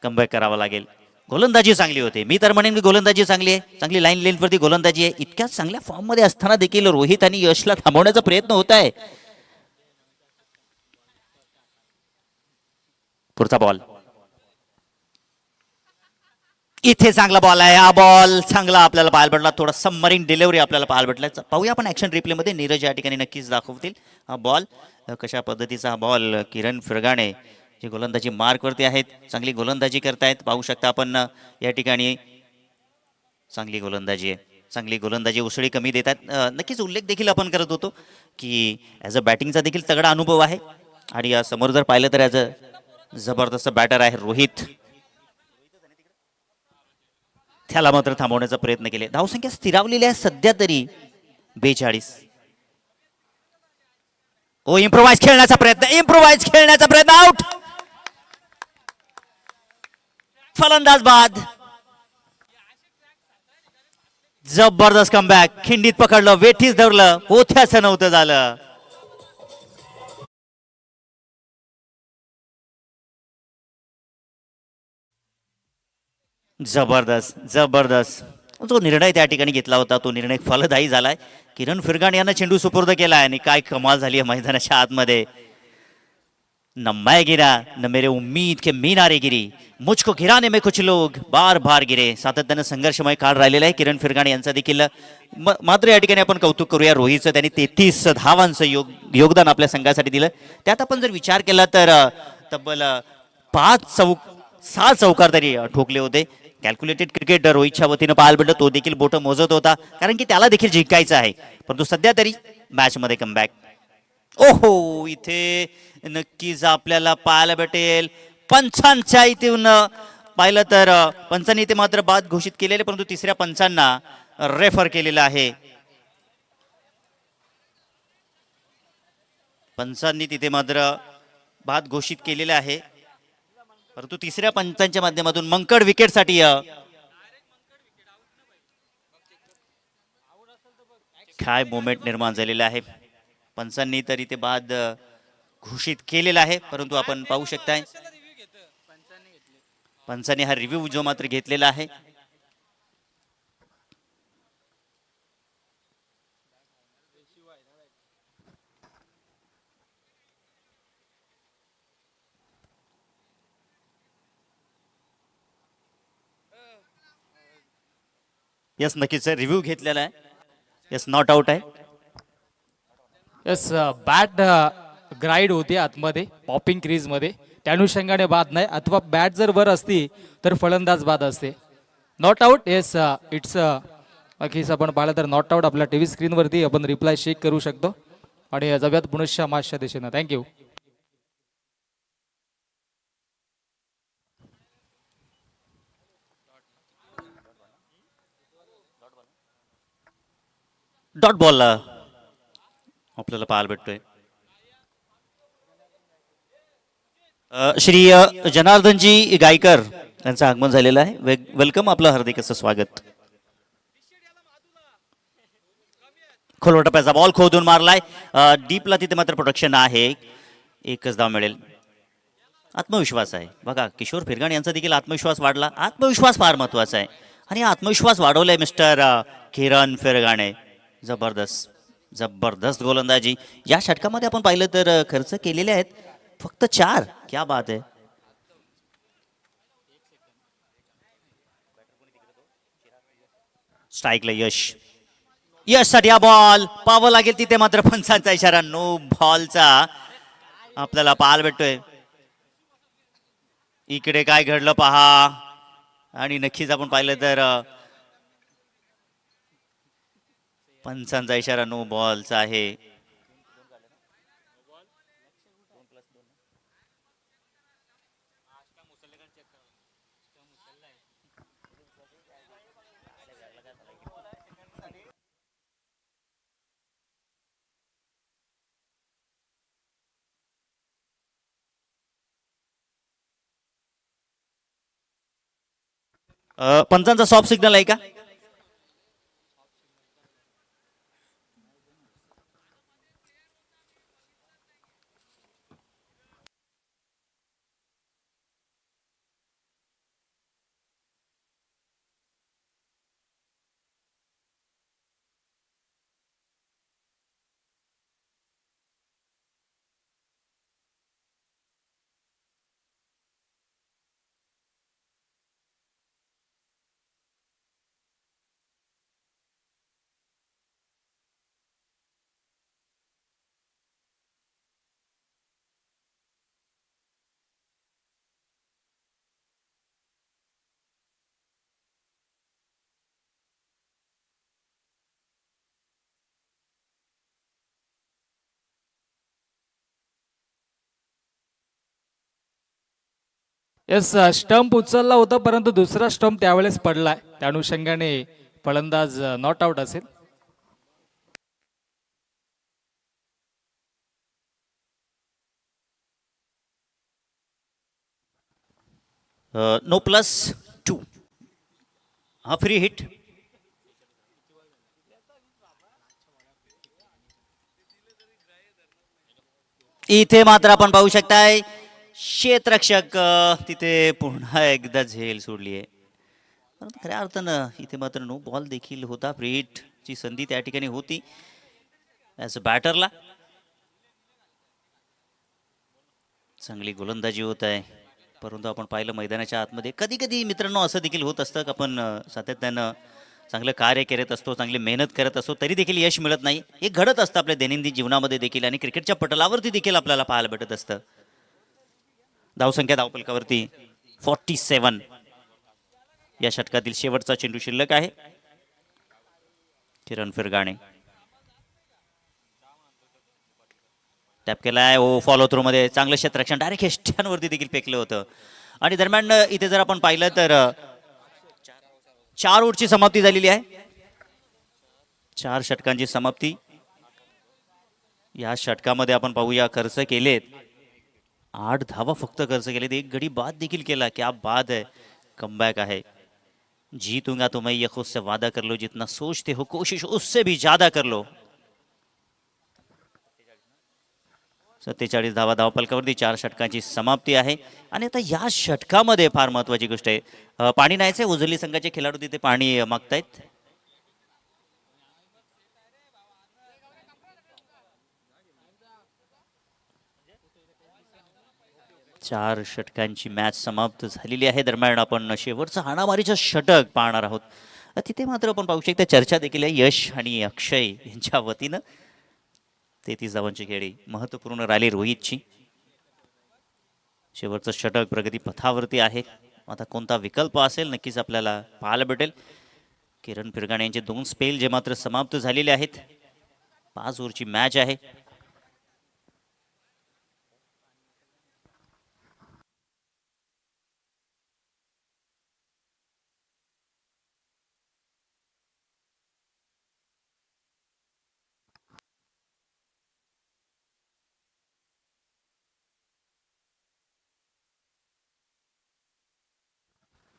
Speaker 1: कमबॅक करावा लागेल. गोलंदाजी चांगली होते. मी तर म्हणेन की गोलंदाजी चांगली आहे. चांगली लाईन लेंथवरती गोलंदाजी आहे. इतक्या चांगल्या फॉर्म मध्ये असताना देखील रोहित आणि यशला थांबवण्याचा प्रयत्न होत आहे. पुढचा बॉल. इथे चांगला बॉल आहे. हा बॉल चांगला आपल्याला पाहायला भेटला. थोडा सबमरीन डिलिव्हरी आपल्याला पाहायला भेटला. पाहूया आपण ऍक्शन रिप्ले मध्ये. नीरज या ठिकाणी नक्कीच दाखवतील हा बॉल कशा पद्धतीचा. हा बॉल किरण फिरगाणे जे गोलंदाजी मार्कवरती आहेत, चांगली गोलंदाजी करतायत. पाहू शकता आपण या ठिकाणी चांगली गोलंदाजी आहे. चांगली गोलंदाजी, उसळी कमी देतात. नक्कीच उल्लेख देखील आपण करत होतो की ॲज अ बॅटिंगचा देखील तगडा अनुभव आहे. आणि या समोर जर पाहिलं तर ॲज अ जबरदस्त बॅटर आहे रोहित. त्याला मात्र थांबवण्याचा प्रयत्न केले. धावसंख्या स्थिरावलेली आहे सध्या तरी 42. ओ, इम्प्रोवाइज खेळण्याचा प्रयत्न, आउट. फलंदाज बाद. जबरदस्त कमबॅक. खिंडीत पकडलं, वेठीच धरलं, पोथ्याचं नव्हतं झालं. जबरदस्त जो निर्णय त्या ठिकाणी घेतला होता तो निर्णय फलदायी झालाय. किरण फिरगाणे यांना चेंडू सुपूर्द केलाय आणि काय कमाल झाली आहे मैदानाच्या आतमध्ये. न मैं गिरा न मेरे उम्मीद के मीनारे गिरी, मुझको गिराने में कुछ लोग बार बार गिरे. सातत्यानं संघर्षमय काळ राहिलेला आहे किरण फिरगाणे यांचा देखील. मात्र या ठिकाणी आपण कौतुक करूया रोहितचं. त्यांनी 33 धावांचं योगदान आपल्या संघासाठी दिलं. त्यात आपण जर विचार केला तर तब्बल 6 चौकार तरी ठोकले होते. कॅल्क्युलेटेड क्रिकेट रोहितच्या वतीनं पाहायला भेटलं. तो देखील बोटं मोजत होता, कारण की त्याला देखील जिंकायचं आहे. परंतु सध्या तरी मॅच मध्ये कमबॅक. ओहो, इथे नक्कीच आपल्याला पाहायला भेटेल पंचांच्या इथून पाहिलं तर पंचांनी इथे मात्र बाद घोषित केलेले, परंतु तिसऱ्या पंचांना रेफर केलेलं आहे. पंचांनी तिथे मात्र बाद घोषित केलेले आहे, परंतु तिसऱ्या पंचांच्या माध्यमातून मंकड विकेटसाठी काय मोमेंट निर्माण झालेला आहे. पंचांनी तर इथे बाद घोषित केलेला आहे, परंतु आपण पाहू शकताय पंचांनी हा रिव्ह्यू जो मात्र घेतलेला आहे. यस, नक्कीच रिव्ह्यू घेतलेला आहे. यस, नॉट आउट आहे.
Speaker 2: यस, बॅट ग्राईड होते आतमध्ये पॉपिंग क्रीज मध्ये, त्या अनुषंगाने बाद नाही, अथवा बॅट जर वर असती तर फलंदाज बाद असते. Not out. येस, इट्स अखेरीस आपण पाहिलं तर नॉट आउट आपल्या टीव्ही स्क्रीनवरती आपण रिप्लाय चेक करू शकतो. आणि जाऊयात पुनश्च मॅचच्या दिशेनं. थँक्यू.
Speaker 1: डॉट बॉल आपल्याला पाहायला भेटतोय. श्री जनार्दनजी गायकर यांचं आगमन झालेलं आहे. वेलकम, आपलं हार्दिक असं स्वागत. खोलवर टप्प्याचा बॉल खोदून मारलाय डीपला, तिथे मात्र प्रोटेक्शन आहे. एकच धाव मिळेल. आत्मविश्वास आहे बघा, किशोर फिरगाणे यांचा देखील आत्मविश्वास वाढला. आत्मविश्वास फार महत्वाचा आहे आणि आत्मविश्वास वाढवलाय मिस्टर किरण फिरगाणे. जबरदस्त जबरदस्त गोलंदाजी. या षटकामध्ये आपण पाहिलं तर खर्च केलेले आहेत फक्त 4. क्या बात आहे. स्ट्राईकला यश. यश साठी हा बॉल पाहावं लागेल, तिथे मात्र पंचांचा इशारा. नो बॉलचा आपल्याला पाहायला भेटतोय. इकडे काय घडलं पहा, आणि नक्कीच आपण पाहिलं तर पंचांचा इशारा नो बॉलचा आहे. पंचांचा सॉफ्ट सिग्नल आहे का?
Speaker 2: येस, स्टंप उचलला होता परंतु दुसरा स्टंप त्यावेळेस पडलाय, त्या अनुषंगाने फलंदाज नॉट आउट असेल.
Speaker 1: नो +2. हा फ्री हिट. इथे मात्र आपण पाहू शकताय क्षेत्ररक्षक तिथे पुन्हा एकदा झेल सोडली आहे. खऱ्या अर्थानं इथे मात्र नो बॉल देखील होता. फ्री हिट ची संधी त्या ठिकाणी होती ॲज अ बॅटरला. चांगली गोलंदाजी होत आहे, परंतु आपण पाहिलं मैदानाच्या आतमध्ये कधी कधी मित्रांनो असं देखील होत असतं की आपण सातत्यानं चांगलं कार्य करत असतो, चांगली मेहनत करत असतो, तरी देखील यश मिळत नाही. हे घडत असतं आपल्या दैनंदिन जीवनामध्ये देखील आणि क्रिकेटच्या पटलावरती देखील आपल्याला पाहायला भेटत असतं. धावसंख्या धावपलकावरती 47. या षटकातील शेवटचा चेंडू शिल्लक आहे. किरण फिरगाणे टॅप केलाय. ओ फॉलो थ्रू मध्ये चांगलं क्षेत्ररक्षण, डायरेक्ट यष्ट्यांवरती देखील फेकलं होतं. आणि दरम्यान इथे जर आपण पाहिलं तर 4 ओव्हरची समाप्ती झालेली आहे. 4 षटकांची समाप्ती. या षटकामध्ये आपण पाहूया खर्च केलेत 8 धावा फक्त खर्च केलेत. एक गडी बाद देखील केला. क्या बाद आहे. कमबॅक आहे. जीतूंगा तो मैं ये खुद से वादा कर लो, जितना सोचते हो कोशिश उससे भी ज्यादा कर लो. 47 धावा धावपलकावरती 4 षटकांची समाप्ती आहे. आणि आता या षटकामध्ये फार महत्वाची गोष्ट आहे, पाणी नाहीचे उजळली संघाचे खेळाडू तिथे पाणी मागतायत. चार षटकांची मॅच समाप्त झालेली आहे. दरम्यान आपण शेवटचं हाणामारीचं षटक पाहणार आहोत. तिथे मात्र आपण पाहू शकता चर्चा देखील आहे यश आणि अक्षय यांच्या वतीनं. 33 धावांची खेळी महत्त्वपूर्ण राहिली रोहितची. शेवटचं षटक प्रगती पथावरती आहे. आता कोणता विकल्प असेल नक्कीच आपल्याला पाहायला भेटेल. किरण फिरगाणे यांचे 2 स्पेल जे मात्र समाप्त झालेले आहेत. 5 ओव्हरची मॅच आहे.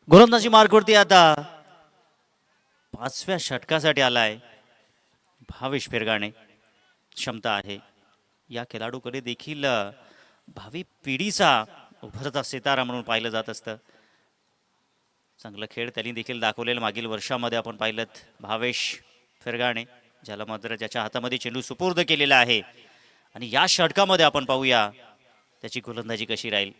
Speaker 1: गोलंदाजी मार्कवरती आता 5व्या षटकासाठी आलाय भावेश फिरगाणे. क्षमता आहे या खेळाडूकडे देखील. भावी पिढीचा उभरता सितारा म्हणून पाहिलं जात असतं. चांगला खेळ त्यांनी देखील दाखवलेला मागील वर्षामध्ये आपण पाहिलं. भावेश फिरगाणे ज्याला मात्र ज्याच्या हातामध्ये चेंडू सुपूर्द केलेला आहे. आणि या षटकामध्ये आपण पाहूया त्याची गोलंदाजी कशी राहील.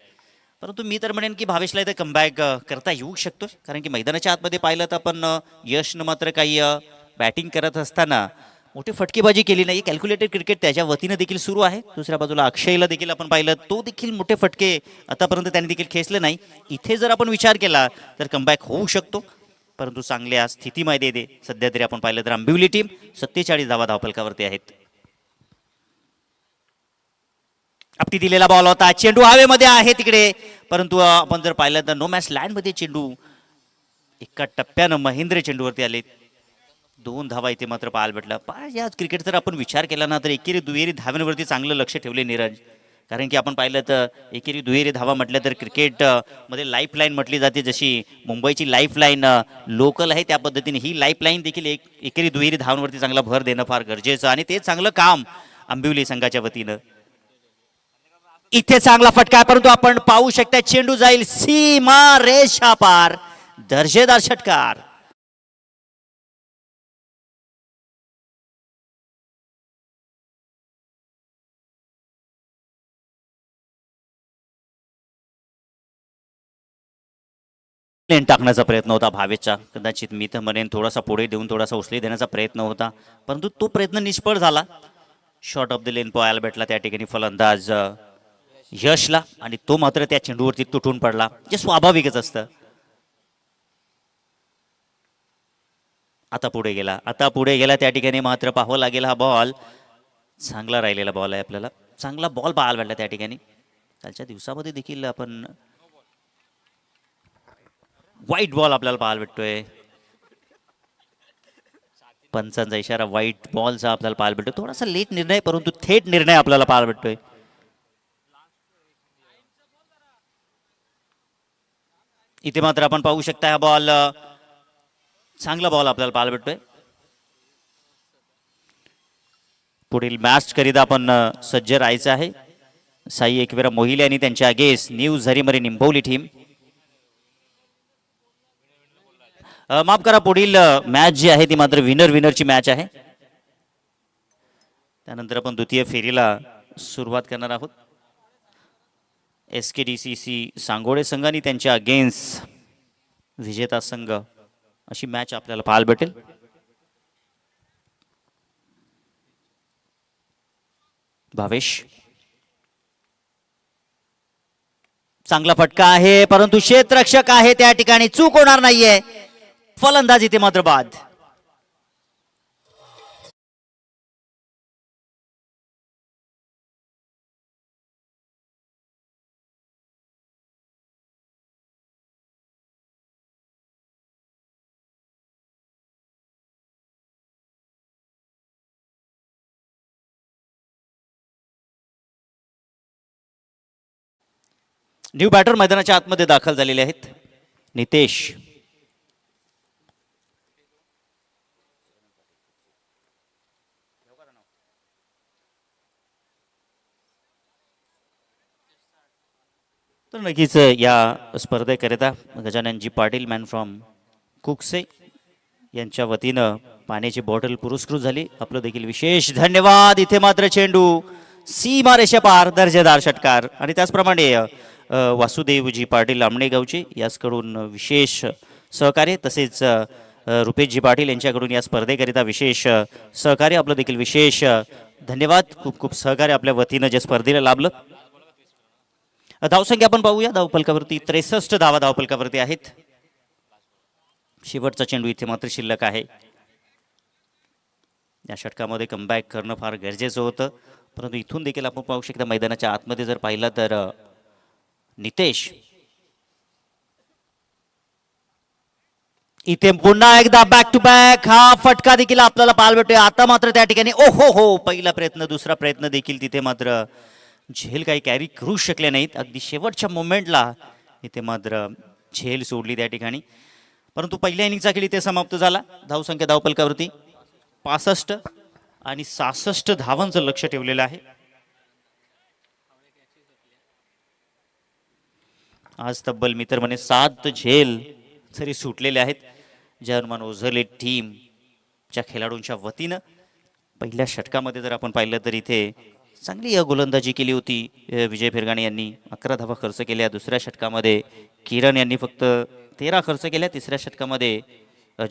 Speaker 1: परंतु मी तर म्हणेन की भावेशला इथे कमबॅक करता येऊ शकतो. कारण की मैदानाच्या आतमध्ये पाहिलं तर आपण यशनं मात्र काही बॅटिंग करत असताना मोठी फटकेबाजी केली नाही. कॅल्क्युलेटेड क्रिकेट त्याच्या वतीनं देखील सुरू आहे. दुसऱ्या बाजूला अक्षयला देखील आपण पाहिलं तो देखील मोठे फटके आतापर्यंत त्यांनी देखील खेचले नाही. इथे जर आपण विचार केला तर कमबॅक होऊ शकतो. परंतु चांगल्या स्थितीमध्ये दे सध्या तरी आपण पाहिलं तर आंबिवली टीम 47 धावा धावपलकावरती आहेत. आपटी दिलेला बॉल होता. चेंडू हवेमध्ये आहे तिकडे. परंतु आपण जर पाहिलं तर नो मॅच लँड मध्ये चेंडू एका टप्प्यानं महेंद्र चेंडूवरती आले. 2 धावा इथे मात्र पाहायला भेटला. या क्रिकेट जर आपण विचार केला ना तर एकेरी दुहेरी धाव्यांवरती चांगलं लक्ष ठेवले नीरज. कारण की आपण पाहिलं तर एकेरी दुहेरी धावा म्हटलं तर क्रिकेट मध्ये लाईफ लाईन म्हटली जाते. जशी मुंबईची लाईफ लाईन लोकल आहे त्या पद्धतीने ही लाईफ लाईन देखील एकेरी दुहेरी धावांवरती चांगला भर देणं फार गरजेचं. आणि ते चांगलं काम आंबिवली संघाच्या वतीनं. इथे चांगला फटका आहे परंतु आपण पाहू शकता चेंडू जाईल सीमा रेषा पार. दर्जेदार षटकार. टाकण्याचा प्रयत्न होता भावेशचा. कदाचित मी तर म्हणेन थोडासा पुढे देऊन थोडासा उचली देण्याचा प्रयत्न होता. परंतु तो प्रयत्न निष्फळ झाला. शॉर्ट ऑफ द लेन पाहायला भेटला त्या ठिकाणी फलंदाज यशला. आणि तो मात्र त्या चेंडूवरती तुटून पडला जे स्वाभाविकच असतं. आता पुढे गेला त्या ठिकाणी मात्र पाहावं लागेल. हा बॉल चांगला राहिलेला बॉल आहे. आपल्याला चांगला बॉल पाहायला भेटला त्या ठिकाणी. कालच्या दिवसामध्ये देखील आपण वाईट बॉल आपल्याला पाहायला भेटतोय. पंचांचा इशारा वाईट बॉलचा आपल्याला पाहायला भेटतो. थोडासा लेट निर्णय परंतु थेट निर्णय आपल्याला पाहायला भेटतोय. इथे मात्र आपण पाहू शकता हा बॉल चांगला बॉल आपल्याला पाहायला भेटतोय. पुढील मॅच करिता आपण सज्ज राहायचं आहे. साई एकविरा मोहिले आणि त्यांच्या अगेन्स्ट न्यू झरीमरी निंबवली टीम. माफ करा पुढील मॅच जी आहे ती मात्र विनरची मॅच आहे. त्यानंतर आपण द्वितीय फेरीला सुरुवात करणार आहोत. SKDCC सांगोडे संघ आणि त्यांच्या अगेन्स्ट विजेता संघ अशी मॅच आपल्याला पाहायला भेटेल. भावेश चांगला फटका आहे परंतु क्षेत्ररक्षक आहे त्या ठिकाणी चूक होणार नाहीये. फलंदाज इथे मात्र बाद. न्यू बॅटर मैदानाच्या आतमध्ये दाखल झालेले आहेत. नितेश तर नक्कीच या स्पर्धेकरिता गजाननजी पाटील मॅन फ्रॉम कुकसे यांच्या वतीनं पाण्याची बॉटल पुरस्कृत झाली. आपलं देखील विशेष धन्यवाद. इथे मात्र चेंडू सीमारेषा पार, दर्जेदार षटकार. आणि त्याचप्रमाणे वासुदेवजी पाटील आमणेगावचे याचकडून विशेष सहकार्य, तसेच रुपेशजी पाटील यांच्याकडून या स्पर्धेकरिता विशेष सहकार्य. आपलं देखील विशेष धन्यवाद. खूप खूप सहकार्य आपल्या वतीनं जे स्पर्धेला लाभलं. धावसंख्या आपण पाहूया. धावफलकावरती 63 धावा धावफलकावरती आहेत. शेवटचा चेंडू इथे मात्र शिल्लक आहे. या षटकामध्ये कमबॅक करणं फार गरजेचं होतं, परंतु इथून देखील आपण पाहू शकता मैदानाच्या आतमध्ये जर पाहिलं तर नितेश इथे पुन्हा एकदा बॅक टू बॅक हा फटका देखील आपल्याला पाहायला भेटतोय. आता मात्र त्या ठिकाणी ओहो हो, पहिला प्रयत्न दुसरा प्रयत्न देखील तिथे मात्र झेल काही कॅरी करू शकले नाहीत. अगदी शेवटच्या मोमेंटला इथे मात्र झेल सोडली त्या ठिकाणी. परंतु पहिल्या इनिंगचा खेळ इथे समाप्त झाला. धावसंख्या धावफलकावरती 65 आणि 66 धावांचं लक्ष ठेवलेलं आहे. आज तब्बल मी तर म्हणे 7 झेल तरी सुटलेले आहेत. जर्मन ओझरले टीमच्या खेळाडूंच्या वतीनं पहिल्या षटकामध्ये जर आपण पाहिलं तर इथे चांगली गोलंदाजी केली होती विजय फिरगाणे यांनी. 11 धावा खर्च केल्या. दुसऱ्या षटकामध्ये किरण यांनी फक्त 13 खर्च केल्या. तिसऱ्या षटकामध्ये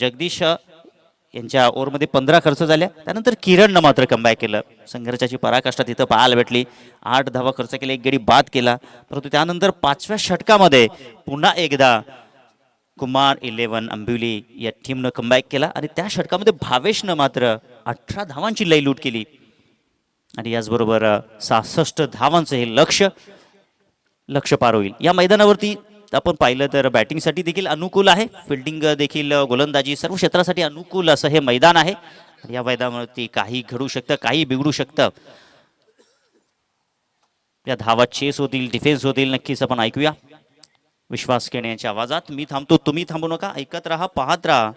Speaker 1: जगदीश यांच्या ओव्हरमध्ये 15 खर्च झाल्या. त्यानंतर किरणनं मात्र कमबॅक केलं. संघर्षाची पराकाष्ठा तिथं पाहायला भेटली. 8 धावा खर्च केल्या, एक गडी बाद केला. परंतु त्यानंतर 5व्या षटकामध्ये पुन्हा एकदा कुमार 11 अंबिवली या टीमनं कमबॅक केला आणि त्या षटकामध्ये भावेशनं मात्र 18 धावांची लयलूट केली आणि याचबरोबर 66 धावांचं हे लक्ष पार होईल. या मैदानावरती आपण पाहिलं तर बॅटिंगसाठी देखील अनुकूल आहे, फिल्डिंग देखील, गोलंदाजी सर्व क्षेत्रासाठी अनुकूल असं हे मैदान आहे. या मैदानावरती काही घडू शकतं, काही बिघडू शकतं. या धावा चेस होतील, डिफेन्स होतील, नक्कीच आपण ऐकूया विश्वास केणे यांच्या आवाजात. मी थांबतो, तुम्ही थांबू नका, ऐकत राहा, पाहत राहा.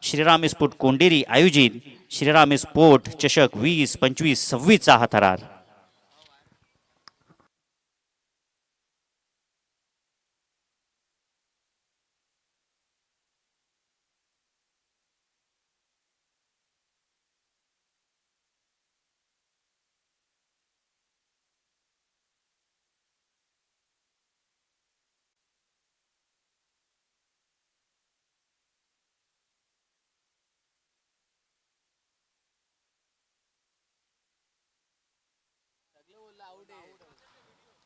Speaker 1: श्रीराम स्पोर्ट कोंडेरी आयोजित श्रीराम स्पोर्ट चषक 20, 25, 26चा हा थरार.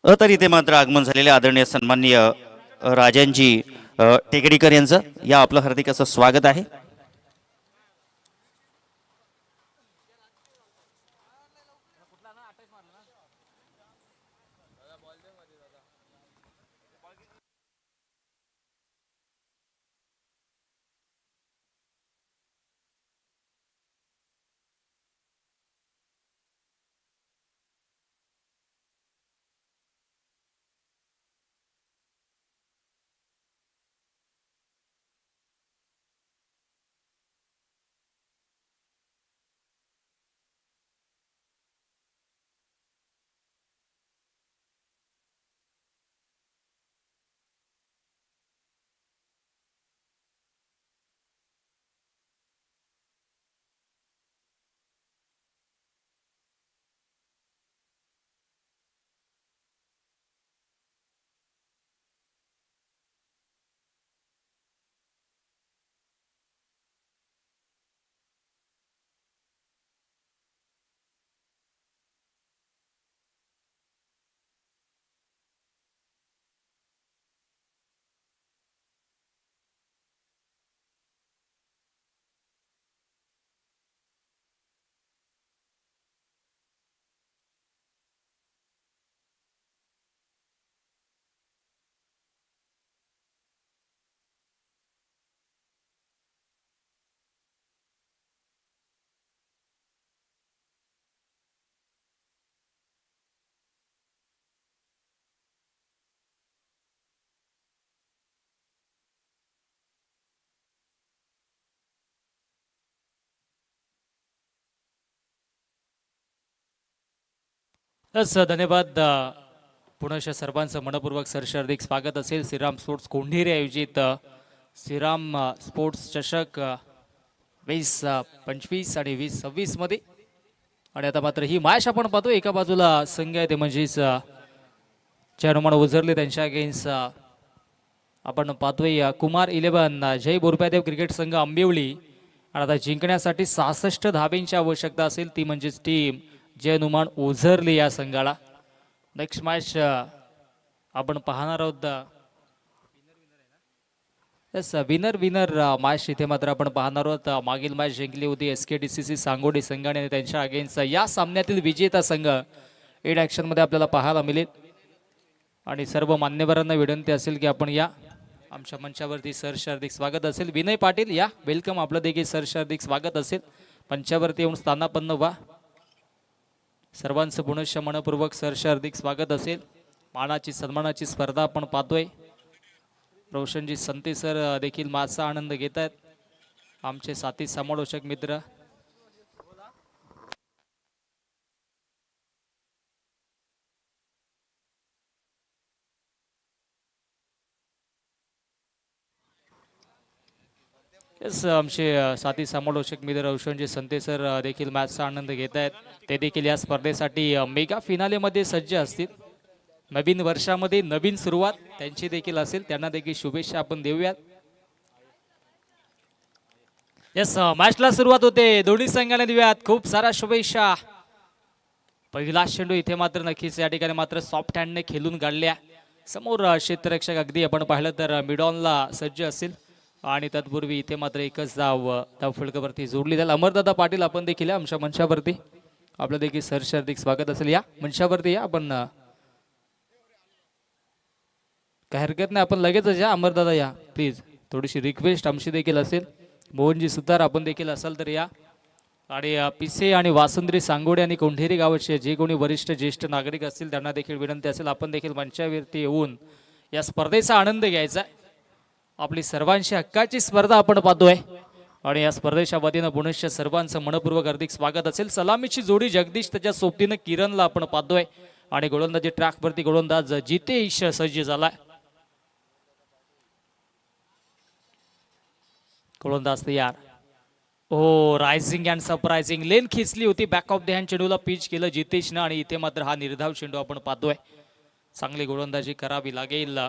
Speaker 1: तर इथे मात्र आगमन झालेले आदरणीय सन्माननीय राजनजी टेकडीकर यांचं या आपलं हार्दिक असं स्वागत आहे.
Speaker 2: धन्यवाद पुनश्च सर्वांचं मनपूर्वक सरसे हार्दिक स्वागत असेल श्रीराम स्पोर्ट्स कोंढेरी आयोजित श्रीराम स्पोर्ट्स चषक 2025 आणि 2026 मध्ये. आणि आता मात्र ही मॅच आपण पाहतो, एका बाजूला संघ आहे ते म्हणजेच जे हनुमान उझरले त्यांच्या अगेन्स्ट आपण पाहतोय कुमार 11 जय बोरप्यादेव क्रिकेट संघ आंबिवली. आणि आता जिंकण्यासाठी 66 धाब्यांची आवश्यकता असेल, ती म्हणजेच टीम जय हनुमान ओझरली या संघाला. नेक्स्ट मॅच आपण पाहणार आहोत. यस, विनर मॅच इथे मात्र आपण पाहणार आहोत. मागील मॅच जिंकली होती SKDCC सांगोडी संघाने आणि त्यांच्या अगेन्स्ट या सामन्यातील विजेता संघ एड ॲक्शन मध्ये आपल्याला पाहायला मिळेल. आणि सर्व मान्यवरांना विनंती असेल की आपण या आमच्या मंचावरती सरसे हार्दिक स्वागत असेल. विनय पाटील या वेलकम, आपलं देखील सरसे हार्दिक स्वागत असेल. मंचावरती येऊन स्थानापन्न व्हा. सर्वांचं पुनश्च मनपूर्वक सरसे हार्दिक स्वागत असेल. मानाची सन्मानाची स्पर्धा आपण पाहतोय. रोशनजी संते सर देखील माझा आनंद घेत आहेत, आमचे साथी समालोचक मित्र. आमचे साथी समालोचक मित्र रोशनजी संते सर देखील मॅचचा आनंद घेत आहेत. ते देखील या स्पर्धेसाठी मेगा फिनालेमध्ये सज्ज असतील. नवीन वर्षामध्ये नवीन सुरुवात त्यांची देखील असेल, त्यांना देखील शुभेच्छा आपण देऊयात. यस, मॅचला सुरुवात होते, दोन्ही संघाने देऊयात खूप साऱ्या शुभेच्छा. पहिला चेंडू इथे मात्र नक्कीच या ठिकाणी मात्र सॉफ्ट हँडने खेळून काढल्या. समोर क्षेत्ररक्षक अगदी आपण पाहिलं तर मिडॉनला सज्ज असेल. आणि तत्पूर्वी इथे मात्र एकच धाव फलकावरती जोडली जाईल. अमरदादा पाटील आपण देखील आमच्या मंचावरती, आपलं देखील सरसे हार्दिक स्वागत असेल. या मंचावरती या, आपण काय हरकत नाही, आपण लगेचच या. अमरदादा या प्लीज, थोडीशी रिक्वेस्ट आमची देखील असेल. मोहनजी सुतार आपण देखील असाल तर या. आणि पिसे आणि वासुंद्री सांगोडे आणि कोंढेरी गावाचे जे कोणी वरिष्ठ ज्येष्ठ नागरिक असतील त्यांना देखील विनंती असेल, आपण देखील मंचावरती येऊन या स्पर्धेचा आनंद घ्यायचा. आपली सर्वांची हक्काची स्पर्धा आपण पाहतोय. आणि या स्पर्धेच्या वतीनं पुनश्च सर्वांचं मनपूर्वक हार्दिक स्वागत असेल. सलामीची जोडी जगदीश त्याच्या सोबतीनं किरणला आपण पाहतोय. आणि गोलंदाजी ट्रॅकवरती गोलंदाज जितेश सज्ज झालाय. गोलंदाज तयार. हो, रायझिंग अँड सरप्रायझिंग लेन खिचली होती, बॅक ऑफ द हँड चेंडूला पिच केलं जितेशनं. आणि इथे मात्र हा निर्धाव चेंडू आपण पाहतोय. चांगली गोलंदाजी करावी लागेल,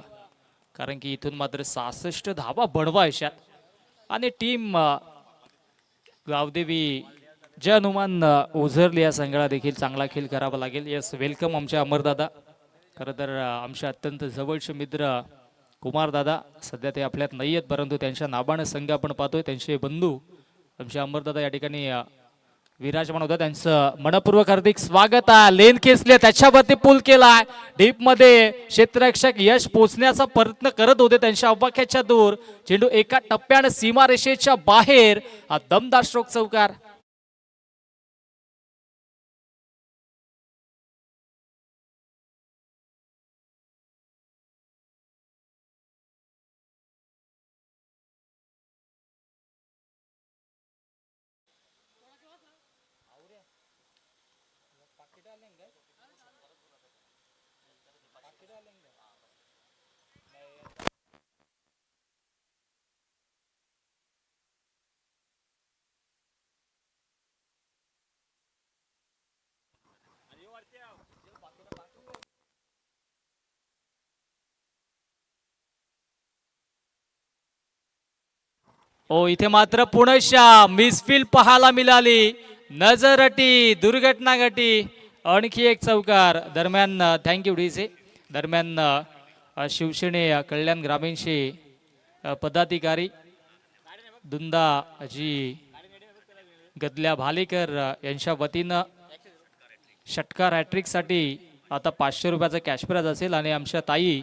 Speaker 2: कारण की इथून मात्र 66 धावा बनवायच्यात. आणि टीम गावदेवी जय हनुमान ओझरली या संघाला देखील चांगला खेळ करावा लागेल. यस, वेलकम आमच्या अमरदादा. खरं तर आमचे अत्यंत जवळचे मित्र कुमारदादा सध्या ते आपल्यात नाही आहेत, परंतु त्यांच्या नावानं संघ आपण पाहतोय. त्यांचे बंधू आमचे अमरदादा या ठिकाणी विराजमान होता, त्यांचं मनपूर्वक हार्दिक स्वागत आहे. लेन खेचले, त्याच्यावरती पूल केलाय डीप मध्ये. क्षेत्ररक्षक यश पोचण्याचा प्रयत्न करत होते, त्यांच्या अवाक्याच्या दूर. चेंडू एका टप्प्याने सीमारेषेच्या बाहेर. हा दमदार स्ट्रोक चौकार. हो, इथे मात्र पुनश्च मिसफील्ड पाहायला मिळाली. नजर अटी, दुर्घटना घटी. आणखी एक चौकार दरम्यान. Thank you DJ. दरम्यान शिवसेने कल्याण ग्रामीणचे पदाधिकारी दुंदाजी गदल्या भालेकर यांच्या वतीनं षटकार हॅट्रिकसाठी आता 500 रुपयाचा कॅश प्राइज असेल. आणि आमच्या ताई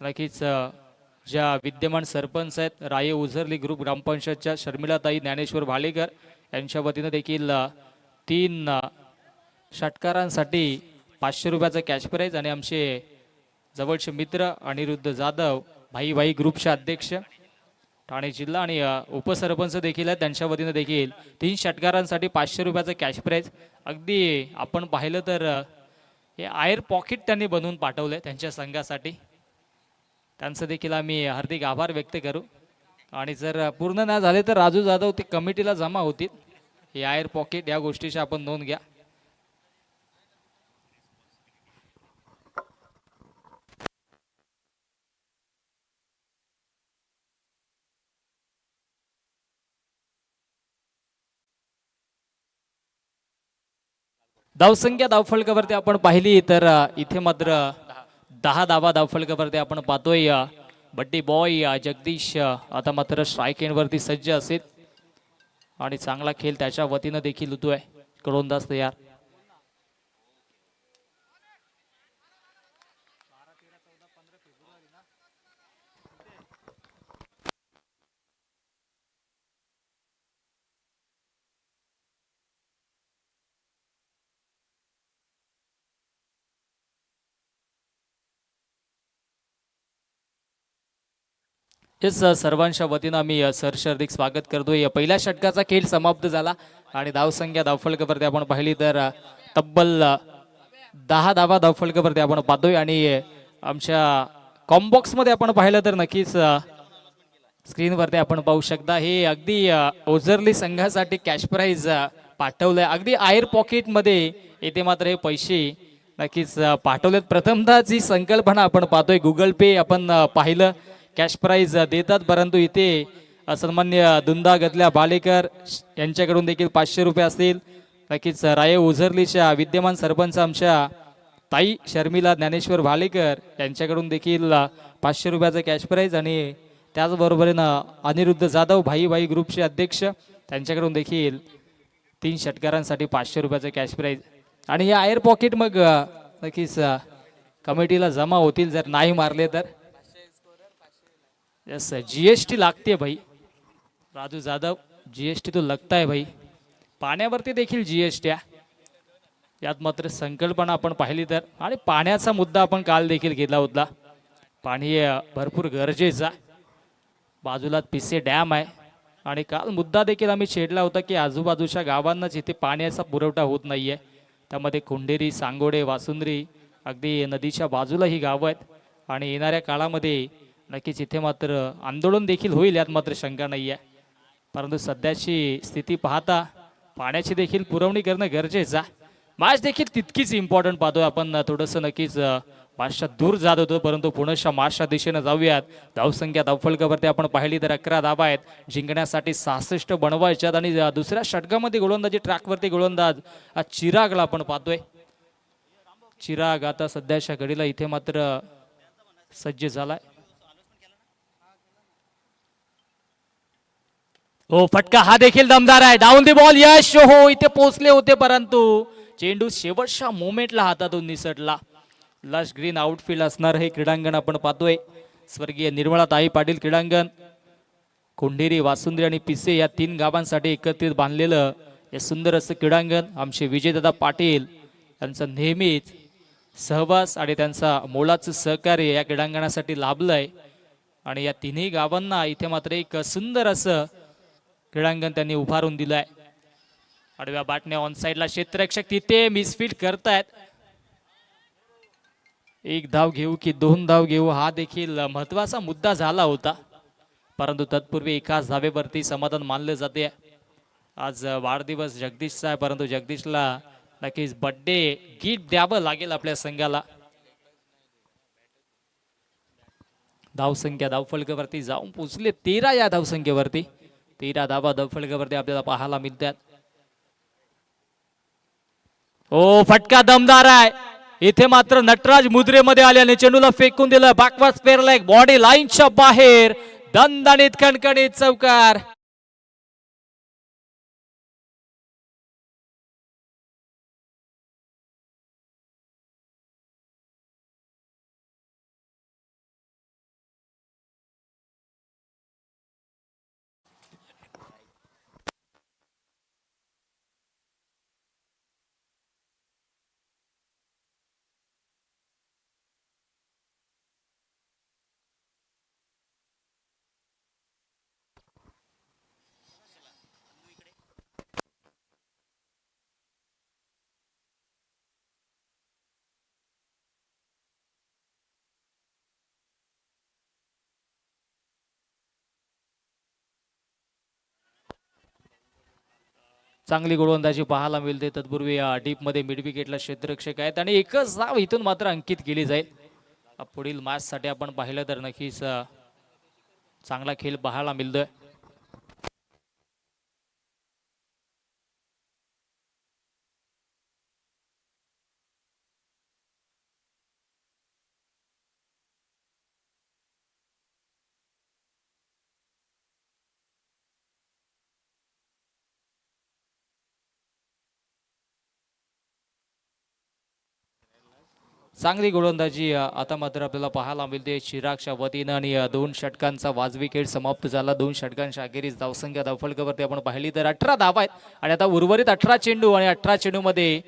Speaker 2: नक्कीच ज्या विद्यमान सरपंच आहेत राये उझरली ग्रुप ग्रामपंचायतच्या शर्मिलाताई ज्ञानेश्वर भालेकर यांच्या वतीनं देखील 3 षटकारांसाठी 500 रुपयाचा कॅश प्राइज. आणि आमचे जवळचे मित्र अनिरुद्ध जाधव भाई ग्रुपचे अध्यक्ष ठाणे जिल्हा आणि उपसरपंच देखील आहेत, त्यांच्या वतीनं देखील 3 षटकारांसाठी 500 रुपयाचा कॅश प्राइज. अगदी आपण पाहिलं तर हे आयर पॉकेट त्यांनी बनवून पाठवले त्यांच्या संघासाठी. त्यांचं देखील आम्ही हार्दिक आभार व्यक्त करू. आणि जर पूर्ण नाही झाले तर राजू जाधव ते कमिटीला जमा होतील. हे आयर पॉकेट या गोष्टीची आपण नोंद घ्या. धावसंख्या धावफलकावरती आपण पाहिली तर इथे मात्र 10 धावा धावफलकावरती आपण पाहतोय. बड्डी बॉय जगदीश आता मात्र स्ट्राईक एंडवरती सज्ज असेल आणि चांगला खेळ त्याच्या वतीनं देखील होतोय. गोलंदाज तयार. येस सर्वांच्या वतीनं आम्ही सहर्ष हार्दिक स्वागत करतोय. पहिल्या षटकाचा खेळ समाप्त झाला आणि धावसंख्या धावफलकावरती आपण पाहिली तर तब्बल 10 धावा धावफलकावरती आपण पाहतोय. आणि आमच्या कॉम्बॉक्समध्ये आपण पाहिलं तर नक्कीच स्क्रीनवरती आपण पाहू शकता हे अगदी ओझरली संघासाठी कॅश प्राईज पाठवलंय. अगदी आयर पॉकेटमध्ये येथे मात्र हे पैसे नक्कीच पाठवलेत. प्रथमतः जी संकल्पना आपण पाहतोय गुगल पे आपण पाहिलं कॅश प्राईज देतात, परंतु इथे सन्मान्य दुंदा गदल्या बालेकर यांच्याकडून देखील 500 रुपये असतील. नक्कीच राये ओझरलीच्या विद्यमान सरपंच आमच्या ताई शर्मिला ज्ञानेश्वर भालेकर यांच्याकडून देखील 500 रुपयाचं कॅश प्राईज. आणि त्याचबरोबरीनं अनिरुद्ध जाधव भाई ग्रुपचे अध्यक्ष त्यांच्याकडून देखील 3 षटकारांसाठी 500 रुपयाचं कॅश प्राईज. आणि हे आयर पॉकेट मग नक्कीच कमिटीला जमा होतील जर नाही मारले तर. यस GST लागते भाई राजू जाधव, GST तो लगता है भाई. पाण्यावरती देखील GST आहे. यात मात्र संकल्पना आपण पाहिली तर आणि पाण्याचा मुद्दा आपण काल देखील घेतला होता. पाणी भरपूर गरजेचं आहे. बाजूला पिसे डॅम आहे आणि काल मुद्दा देखील आम्ही छेडला होता की आजूबाजूच्या गावांनाच इथे पाण्याचा पुरवठा होत नाहीये. त्यामध्ये कोंढेरी, सांगोडे, वासुंद्री अगदी नदीच्या बाजूला ही गावं आहेत आणि येणाऱ्या काळामध्ये नक्कीच इथे मात्र आंदोलन देखील होईल यात मात्र शंका नाही आहे. परंतु सध्याची स्थिती पाहता पाण्याची देखील पुरवणी करणं गरजेचं आहे. मॅच देखील तितकीच इम्पॉर्टंट पाहतोय आपण. थोडंसं नक्कीच मार्चच्या दूर जात होतो परंतु पुण्याच्या मार्चच्या दिशेनं जाऊयात. धावसंख्या धावफलकावरती आपण पाहिली तर 11 धावा आहेत. जिंकण्यासाठी 66 बनवायच्यात. आणि दुसऱ्या षटकामध्ये गोलंदाजी ट्रॅकवरती गोलंदाज चिरागला आपण पाहतोय. चिराग आता सध्याच्या घडीला इथे मात्र सज्ज झालाय. हो फटका हा देखील दमदार आहे. डाऊन दी बॉल यश हो इथे पोहोचले होते परंतु चेंडू शेवटच्या मोमेंटला हातातून निसटला. लश ग्रीन आउटफील्ड असणार हे क्रीडांगण आपण पाहतोय. स्वर्गीय निर्मला ताई पाटील क्रीडांगण कोंढेरी, वासुंद्री आणि पिसे या 3 गावांसाठी एकत्रित बांधलेलं हे सुंदर असं क्रीडांगण आमचे विजयदादा पाटील यांचं नेहमीच सहवास आणि त्यांचा मोलाचं सहकार्य या क्रीडांगणासाठी लाभलंय. आणि या 3ही गावांना इथे मात्र एक सुंदर असं क्रीडांगण त्यांनी उभारून दिलंय. आडव्या बाटने ऑन साइडला क्षेत्ररक्षक तिथे मिसफील्ड करतायत. 1 धाव घेऊ की 2 धाव घेऊ हा देखील महत्वाचा मुद्दा झाला होता. परंतु तत्पूर्वी एकाच धावेवरती समाधान मानले जाते. आज वाढदिवस जगदीशचा आहे परंतु जगदीशला नक्कीच बर्थडे गिफ्ट द्यावं लागेल आपल्या संघाला. धावसंख्या धावफलकावरती जाऊन पोहोचले 13 या धावसंख्येवरती. 13 धावा धावफलकावरती आपल्याला पाहायला मिळतात. ओ फटका दमदार आहे. इथे मात्र नटराज मुद्रेमध्ये आल्याने चेंडूला फेकून दिलं. बॅकवर्ड स्पेअर लेग बॉडी लाईनच्या बाहेर दणदणीत कणकणीत चौकार. चांगली गोलंदाजी पाहायला मिळते. तत्पूर्वी डीप मध्ये मिड विकेटला क्षेत्ररक्षक आहेत आणि एकच धाव इथून मात्र अंकित केली जाईल. पुढील मॅच साठी आपण पाहिलं तर नक्कीच चांगला खेळ पाहायला मिळतोय. चांगली गोलंदाजी आता मात्र आपल्याला पाहायला मिळते चिरागच्या वतीनं आणि 2 षटकांचा वाजवी खेळ समाप्त झाला. 2 षटकांच्या अखेरीस धावसंख्या धावफलकावरती आपण पाहिली तर 18 धावा आहेत आणि आता उर्वरित 18 चेंडू आणि 18 चेंडू मध्ये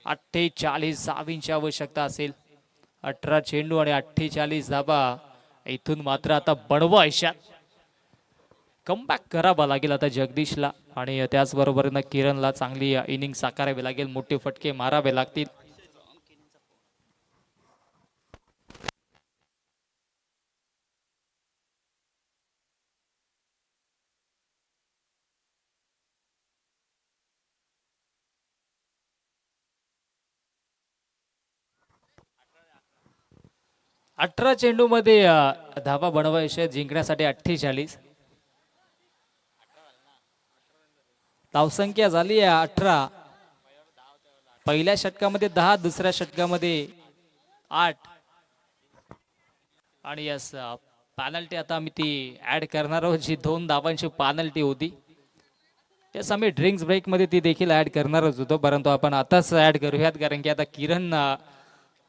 Speaker 2: 48 धावांची आवश्यकता असेल. 18 चेंडू आणि 48 धावा इथून मात्र आता बनवायच्या कमबॅक करावा लागेल आता जगदीशला आणि त्याचबरोबर किरणला चांगली इनिंग साकारावी लागेल. मोठे फटके मारावे लागतील. अठरा चेंडू मध्ये धावा बनवायचे जिंकण्यासाठी 48. धावसंख्या झाली आहे 18. पहिल्या षटकामध्ये 10, दुसऱ्या षटकामध्ये 8 आणि यस पॅनल्टी आता आम्ही ती ऍड करणार आहोत जी 2 धावांची पॅनल्टी होती. यस आम्ही ड्रिंक्स ब्रेक मध्ये ती देखील ऍड करणारच होतो परंतु आपण आताच ऍड करूयात कारण की आता किरण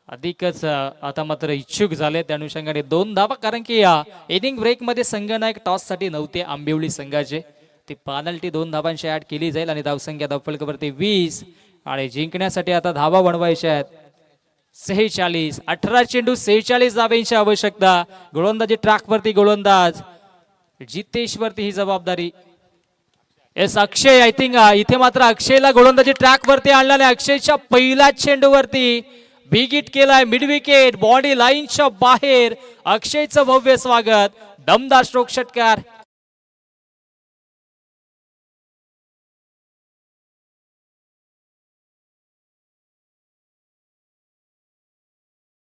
Speaker 2: अधिकच आता मात्र इच्छुक झाले. त्या अनुषंगाने 2 धावा कारण की इनिंग ब्रेक मध्ये संघनायक टॉस साठी नव्हते आंबिवली संघाचे. ती पेनल्टी 2 धावांची ऍड केली जाईल आणि धावसंख्या धावफलकावरती 20 आणि जिंकण्यासाठी आता धावा बनवायच्या आहेत 46. 18 चेंडू 46 धावांची आवश्यकता. गोलंदाजी ट्रॅक वरती गोलंदाज जितेश वरती ही जबाबदारी. एस अक्षय आय थिंक इथे मात्र अक्षयला गोलंदाजी ट्रॅक वरती आणल्याने अक्षयच्या पहिल्या चेंडूवरती बिग हिट केलाय मिड विकेट बॉडी लाईनच्या बाहेर. अक्षयचं भव्य स्वागत. दमदार स्ट्रोक षटकार.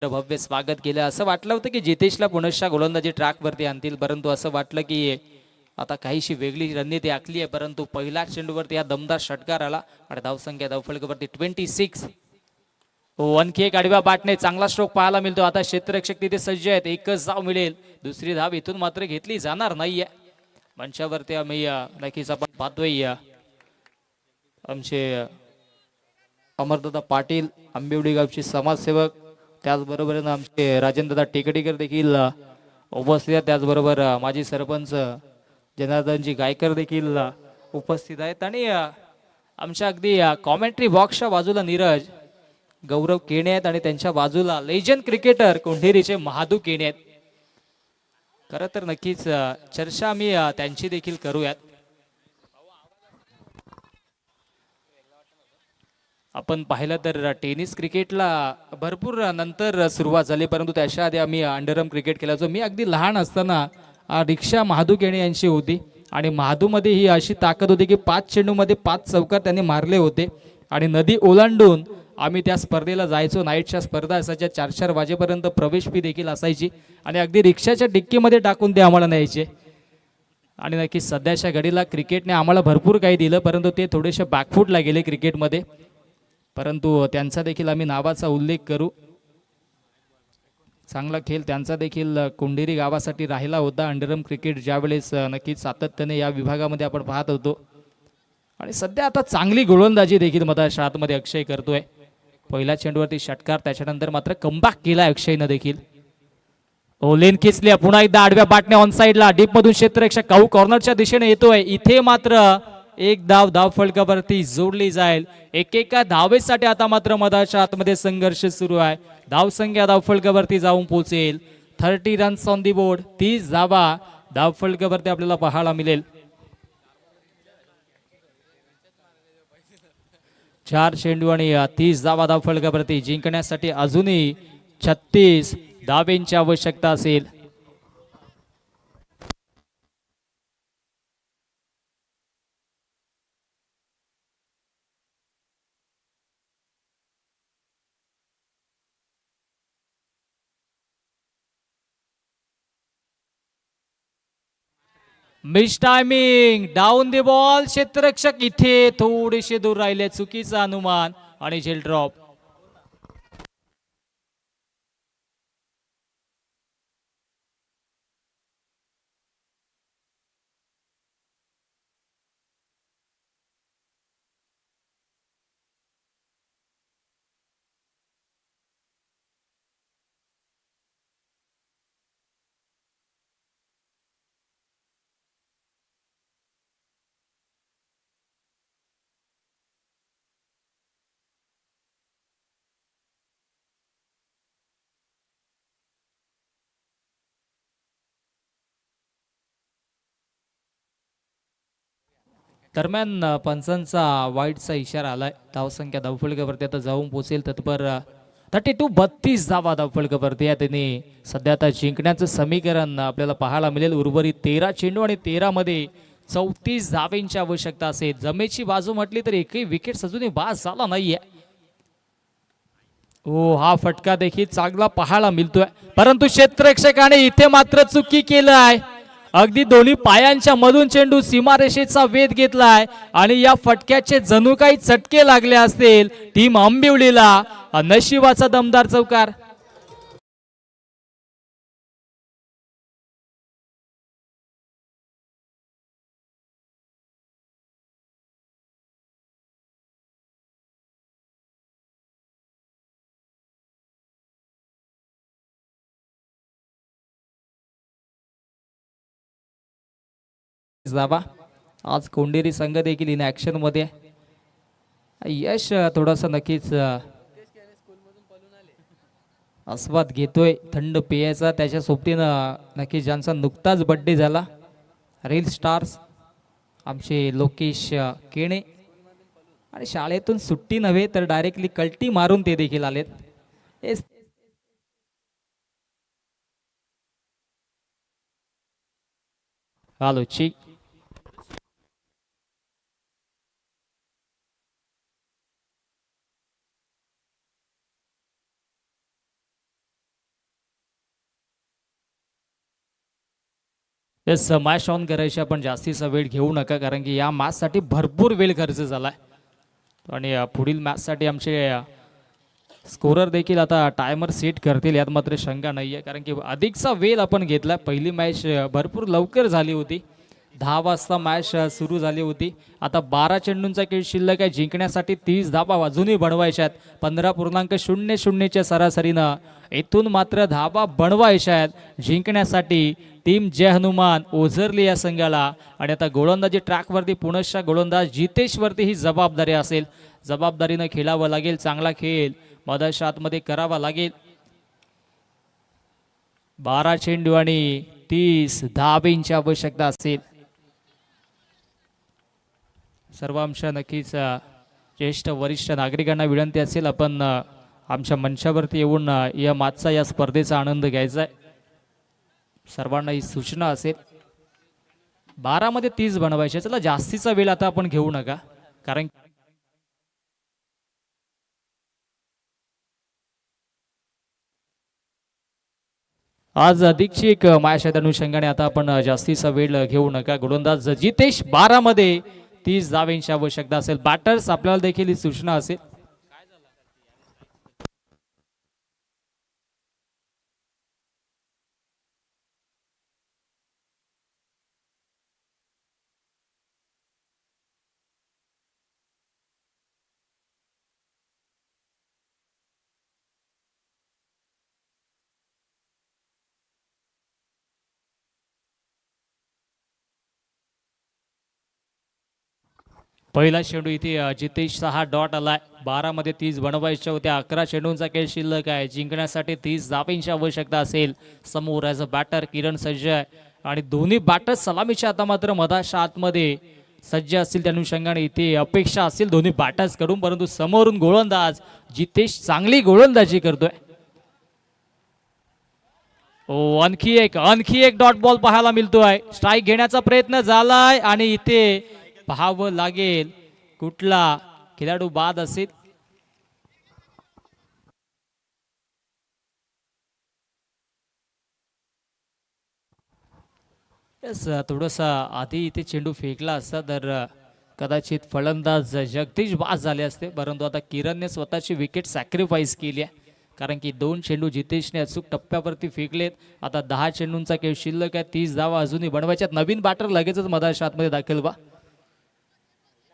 Speaker 2: भव्य स्वागत केलं. असं वाटलं होतं की जितेशला पुनश्च गोलंदाजी ट्रॅक वरती आणतील परंतु असं वाटलं की आता काहीशी वेगळी रणनीती आखली आहे परंतु पहिल्या चेंडूवरती हा दमदार षटकार आला आणि धावसंख्या धावफलकावरती 26. आणखी एक आडव्या बॅटने चांगला स्ट्रोक पाहायला मिळतो. आता क्षेत्ररक्षक तिथे सज्ज आहेत. एकच धाव मिळेल. दुसरी धाव इथून मात्र घेतली जाणार नाहीये. मंचावरती आम्ही नक्कीच आपण पाहतोय आमचे अमरदादा पाटील आंबिवडी गावचे समाजसेवक त्याचबरोबर आमचे राजेंद्रदा टेकडीकर देखील उपस्थित आहेत. त्याचबरोबर माजी सरपंच जनार्दनजी गायकर देखील उपस्थित आहेत आणि आमच्या अगदी कॉमेंट्री बॉक्सच्या बाजूला नीरज गौरव केणे आहेत आणि त्यांच्या बाजूला लेजंड क्रिकेटर कोंढेरीचे महादू केणे आहेत. खरं तर नक्कीच चर्चा आम्ही त्यांची देखील करूयात. आपण पाहिलं तर टेनिस क्रिकेटला भरपूर नंतर सुरुवात झाली परंतु त्याच्या आधी आम्ही अंडरआर्म क्रिकेट केला. मी अगदी लहान असताना रिक्षा महादू केणे यांची होती आणि महादूमध्ये ही अशी ताकद होती की 5 चेंडूमध्ये 5 चौकार त्यांनी मारले होते आणि नदी ओलांडून आम्ही त्या स्पर्धेला जायचो. नाईटच्या स्पर्धा असायच्या 4-4 वाजेपर्यंत प्रवेश फी देखील असायची आणि अगदी रिक्षाच्या डिक्कीमध्ये टाकून ते आम्हाला न्यायचे. आणि नक्कीच सध्याच्या घडीला क्रिकेटने आम्हाला भरपूर काही दिलं परंतु ते थोडेसे बॅकफूटला गेले क्रिकेटमध्ये परंतु त्यांचा देखील आम्ही नावाचा उल्लेख करू. चांगला खेळ त्यांचा देखील कोंढेरी गावासाठी राहिला होता. अंडरआर्म क्रिकेट ज्यावेळेस नक्कीच सातत्याने या विभागामध्ये आपण पाहत होतो आणि सध्या आता चांगली गोलंदाजी देखील मतदारसंघामध्ये अक्षय करतोय. पहिल्या चेंडूवरती षटकार त्याच्यानंतर मात्र कमबॅक केला अक्षयनं देखील. लेन खेचल्या पुन्हा एकदा आडव्या बॅटने ऑन साइडला डीप मधून क्षेत्ररक्षक काऊ कॉर्नरच्या दिशेने येतोय. इथे मात्र एक धाव धावफलकावरती जोडली जाईल. एकेका धावेसाठी आता मात्र मधाच्या आतमध्ये संघर्ष सुरू आहे. धावसंख्या धावफलकावरती जाऊन पोहोचेल 30 रन्स ऑन दी बोर्ड. 30 धावा धावफलकावरती आपल्याला पाहायला मिळेल. 4 चेंडू आणि 30 धावा धावफलकावरती जिंकण्यासाठी अजूनही 36 धावेंची आवश्यकता असेल. Miss timing, down the ball. क्षेत्ररक्षक इथे थोडेसे दूर राहिले, चुकीचा अनुमान आणि झेल ड्रॉप. दरम्यान पंचांचा वाईटचा इशारा आलाय. धावसंख्या धावफलकावरती आता जाऊन पोहोचेल तत्पर 32 धावा धावफलकावरती आहे. त्यांनी सध्या आता जिंकण्याचं समीकरण आपल्याला पाहायला मिळेल. उर्वरित 13 चेंडू आणि 13 मध्ये 34 धावेंची आवश्यकता असेल. जमेची बाजू म्हटली तर एकही विकेट अजूनही बाद झाला नाहीये. हो, हा फटका देखील चांगला पाहायला मिळतोय, परंतु क्षेत्ररक्षकाने इथे मात्र चुकी केलं आहे. अगदी दोन्ही पायांच्या मधून चेंडू सीमारेषेचा वेध घेतलाय आणि या फटक्याचे जणू काही चटके लागले असतील. टीम आंबिवलीला नशिबाचा दमदार चौकार. जावा आज कोंडेरी संघ देखील इन ऍक्शन मध्ये आहे. यश थोडासा नक्कीच आस्वाद घेतोय थंड पेयाचा. त्याच्या सोबतीनं नक्कीच ज्यांचा नुकताच बर्थडे झाला, रील स्टार्स आमचे लोकेश केणे, आणि शाळेतून सुट्टी नव्हे तर डायरेक्टली कल्टी मारून ते देखील आलेत. हॅलो ची येस, मॅच ऑन करायची. आपण जास्तीचा वेळ घेऊ नका, कारण की या मॅचसाठी भरपूर वेळ खर्च झालाय आणि पुढील मॅचसाठी आमचे स्कोरर देखील आता टायमर सेट करतील, यात मात्र शंका नाही आहे. कारण की अधिकचा वेळ आपण घेतला. पहिली मॅच भरपूर लवकर झाली होती, 10 वाजता मॅच सुरू झाली होती. आता 12 चेंडूंचा खेळ शिल्लक आहे. जिंकण्यासाठी 30 धावा अजूनही बनवायच्या आहेत. 15.00च्या सरासरीनं इथून मात्र धावा बनवायच्या आहेत जिंकण्यासाठी. टीम जय हनुमान ओझरली या संघाला, आणि आता गोलंदाजी ट्रॅकवरती पुनश्च गोलंदाज जितेशवरती ही जबाबदारी असेल. जबाबदारीनं खेळावं लागेल, चांगला खेळ मधाच्या आतमध्ये करावा लागेल. 12 चेंडू आणि 30 धावेंची आवश्यकता असेल. सर्व आमच्या नक्कीच ज्येष्ठ वरिष्ठ नागरिकांना विनंती असेल, आपण आमच्या मंचावरती येऊन या मागचा या स्पर्धेचा आनंद घ्यायचा आहे. सर्वांना ही सूचना असेल. 12 मध्ये 30 बनवायचे. चला, जास्तीचा वेळ आता आपण घेऊ नका, कारण आज अधिकची एक मॅच आहे. अनुषंगाने आता आपण जास्तीचा वेळ घेऊ नका. गोलंदाज जितेश 12 मध्ये 30 धावेंची आवश्यकता असेल. बॅटर्स आपल्याला देखील ही सूचना असेल. पहिला चेंडू इथे जितेशचा हा डॉट आलाय. 12 मध्ये 30 बनवायच्या होत्या. 11 चेंडूंचा खेळ शिल्लक आहे. जिंकण्यासाठी 30 धावेंची आवश्यकता असेल. समोर ॲज अ बॅटर किरण सज्ज आहे, आणि दोन्ही बॅटर सलामीच्या आता मात्र मधाच्या आतमध्ये सज्ज असतील. त्या अनुषंगाने इथे अपेक्षा असेल दोन्ही बॅटर्स कडून, परंतु समोरून गोलंदाज जितेश चांगली गोलंदाजी करतोय. ओ, आणखी एक डॉट बॉल पाहायला मिळतोय. स्ट्राईक घेण्याचा प्रयत्न झालाय, आणि इथे पाहावं लागेल कुठला खेळाडू बाद असेल. येस, थोडंसं आधी इथे चेंडू फेकला असता तर कदाचित फलंदाज जगदीश बाद झाले असते, परंतु आता किरणने स्वतःची विकेट सॅक्रिफाईस केली आहे. कारण की 2 चेंडू जितेशने अचूक टप्प्यावरती फेकलेत. आता 10 चेंडूंचा खेळ शिल्लक आहे. 30 धावा अजूनही बनवायच्यात. नवीन बॅटर लगेचच मधाच्या आतमध्ये दाखल व्हा.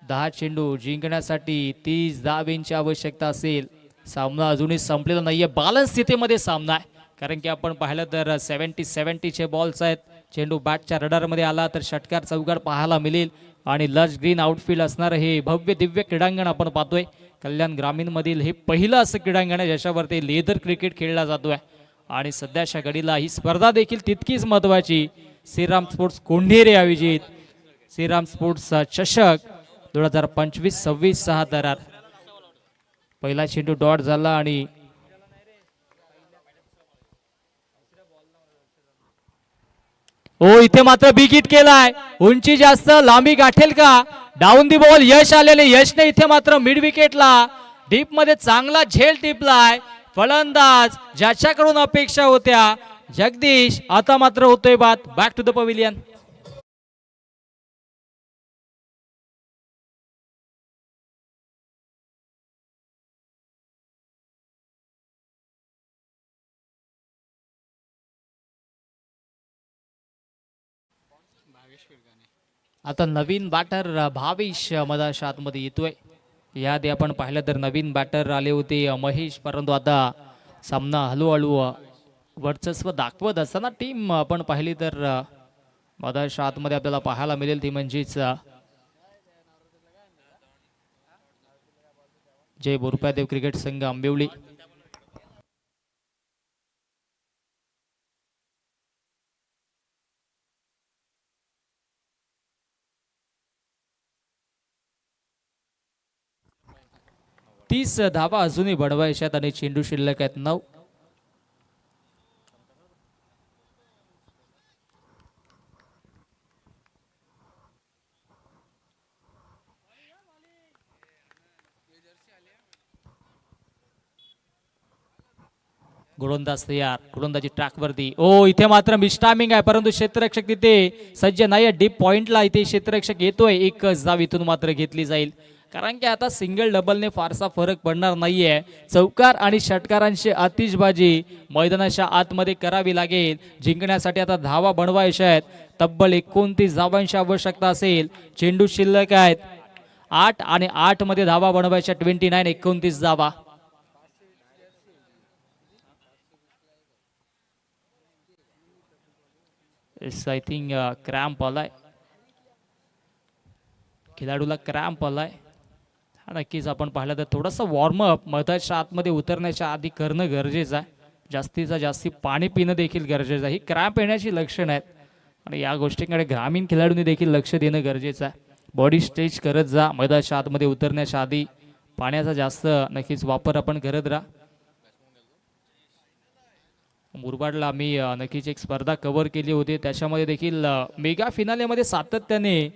Speaker 2: 10 चेंडू जिंकण्यासाठी 30 धावेंची आवश्यकता असेल. सामना अजूनही संपलेला नाहीये. बॅलन्स स्थितीमध्ये सामना आहे. कारण की आपण पाहिलं तर 70-70 बॉल्स आहेत. चेंडू बॅटच्या रडारमध्ये आला तर षटकार चौकार पाहायला मिळेल आणि लश ग्रीन आउटफील्ड असणारं हे भव्य दिव्य क्रीडांगण आपण पाहतोय. कल्याण ग्रामीण मधील हे पहिलं असं क्रीडांगण आहे ज्याच्यावरती लेदर क्रिकेट खेळला जातोय आणि सध्याच्या घडीला ही स्पर्धा देखील तितकीच महत्वाची. श्रीराम स्पोर्ट्स कोंढेरे आयोजित श्रीराम स्पोर्ट्स चषक 2025-26 6 दरार. पहिला चेंडू डॉट झाला आणि इथे मात्र बिग हिट केलाय. उंची जास्त, लांबी गाठेल का? डाऊन दी बॉल यश आलेले. यशने इथे मात्र मिड विकेटला डीप मध्ये चांगला झेल टिपलाय. फलंदाज ज्याच्याकडून अपेक्षा होत्या जगदीश आता मात्र होतोय बाद. Back to the pavilion. आता नवीन बॅटर भावेश मधाच्या आतमध्ये येतोय. याआधी आपण पाहिलं तर नवीन बॅटर आले होते महेश, परंतु आता सामना हळूहळू वर्चस्व दाखवत असताना टीम आपण पाहिली तर मधाच्या आतमध्ये आपल्याला पाहायला मिळेल ती म्हणजेच जय बोरप्यादेव क्रिकेट संघ आंबिवली. तीस धावा अजूनही बनवायच्यात आणि चेंडू शिल्लक आहेत 9. गोलंदाज तयार. गोलंदाजी ट्रॅकवरती. इथे मात्र मिस्टायमिंग आहे, परंतु क्षेत्ररक्षक तिथे सज्ज नाही. डीप पॉइंटला इथे क्षेत्ररक्षक येतोय. एक धाव इथून मात्र घेतली जाईल, कारण की आता सिंगल डबलने फारसा फरक पडणार नाहीये. चौकार आणि षटकारांची आतिषबाजी मैदानाच्या आतमध्ये करावी लागेल. जिंकण्यासाठी आता धावा बनवायच्या आहेत. तब्बल 29 धावांची आवश्यकता असेल. चेंडू शिल्लक आहेत 8 आणि 8 मध्ये धावा बनवायच्या. 29 धावा. आय थिंक क्रॅम्प आलाय. खेळाडूला क्रॅम्प आलाय. नक्कीच आपण पाहिलं तर थोडंसं वॉर्मअप मधाच्या आतमध्ये उतरण्याच्या आधी करणं गरजेचं आहे. जास्तीत जास्त पाणी पिणं देखील गरजेचं आहे. ही क्रॅम्प येण्याची लक्षणं आहेत आणि या गोष्टीकडे ग्रामीण खेळाडूंनी देखील लक्ष देणं गरजेचं आहे. बॉडी स्ट्रेच करत जा. मधाच्या आतमध्ये उतरण्याच्या आधी पाण्याचा जास्त नक्कीच वापर आपण करत राहा. मुरबाडला आम्ही नक्कीच एक स्पर्धा कव्हर केली होती. त्याच्यामध्ये देखील मेगा फिनालेमध्ये सातत्याने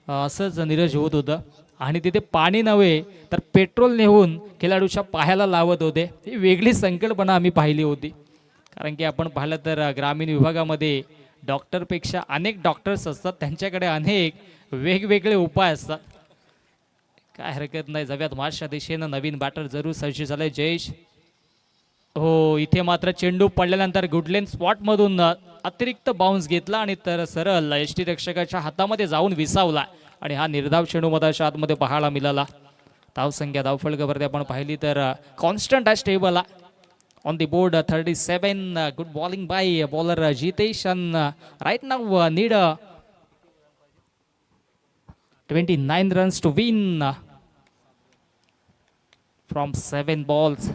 Speaker 2: असंच नीरज होत होतं आणि तिथे पाणी नव्हे तर पेट्रोल नेऊन खेळाडूच्या पायाला लावत होते. ही वेगळी संकल्पना आम्ही पाहिली होती, कारण की आपण पाहिलं तर ग्रामीण विभागामध्ये डॉक्टरपेक्षा अनेक डॉक्टर्स असतात. त्यांच्याकडे अनेक वेगवेगळे उपाय असतात. काय हरकत नाही. जाऊयात मार्चच्या दिशेनं. नवीन बॅटर जरूर सज्ज झालंय जयेश. इथे मात्र चेंडू पडल्यानंतर गुडलेन स्पॉटमधून अतिरिक्त बाउन्स घेतला आणि तर सरळ यष्टीरक्षकाच्या हातामध्ये जाऊन विसावला आणि हा निर्धाव चेंडू मधाच्या आतमध्ये पाहायला मिळाला. धावसंख्या धावफलकावरती आपण पाहिली तर कॉन्स्टंट आहे, स्टेबल आहे. On the board 37. Good bowling by bowler Jitesh. Right now need 29 runs to win from 7 balls.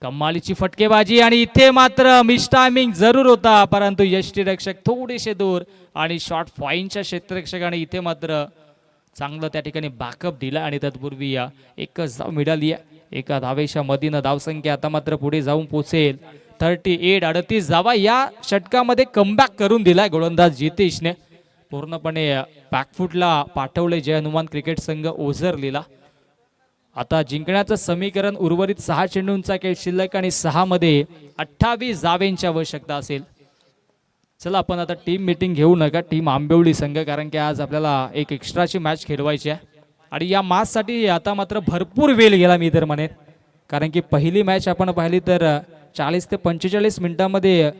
Speaker 2: कमालीची फटकेबाजी आणि इथे मात्र मिस टायमिंग जरूर होता, परंतु यष्टीरक्षक थोडेसे दूर आणि शॉर्ट पॉईंटच्या क्षेत्ररक्षकाने इथे मात्र चांगलं त्या ठिकाणी बॅकअप दिला आणि तत्पूर्वी एकच धाव मिळाली आहे. एका धावेच्या मधीनं धावसंख्या आता मात्र पुढे जाऊन पोहोचेल 38. 38 धावा या षटकामध्ये कमबॅक करून दिलाय गोलंदाज जितेशने. पूर्णपणे बॅकफुटला पाठवले जय हनुमान क्रिकेट संघ ओझरलेला. आता जिंकण्याचं समीकरण उर्वरित 6 चेंडूंचा खेळ शिल्लक आणि 6 मध्ये 28 धावेंची आवश्यकता असेल. चला आपण आता टीम मीटिंग घेऊ नका टीम आंबिवली संघ, कारण की आज आपल्याला एक एक्स्ट्राची मॅच खेळवायची आहे आणि या मॅचसाठी आता मात्र भरपूर वेळ गेला मी तर म्हणेन, कारण की पहिली मॅच आपण पाहिली तर 40 ते 45 मिनिटांमध्ये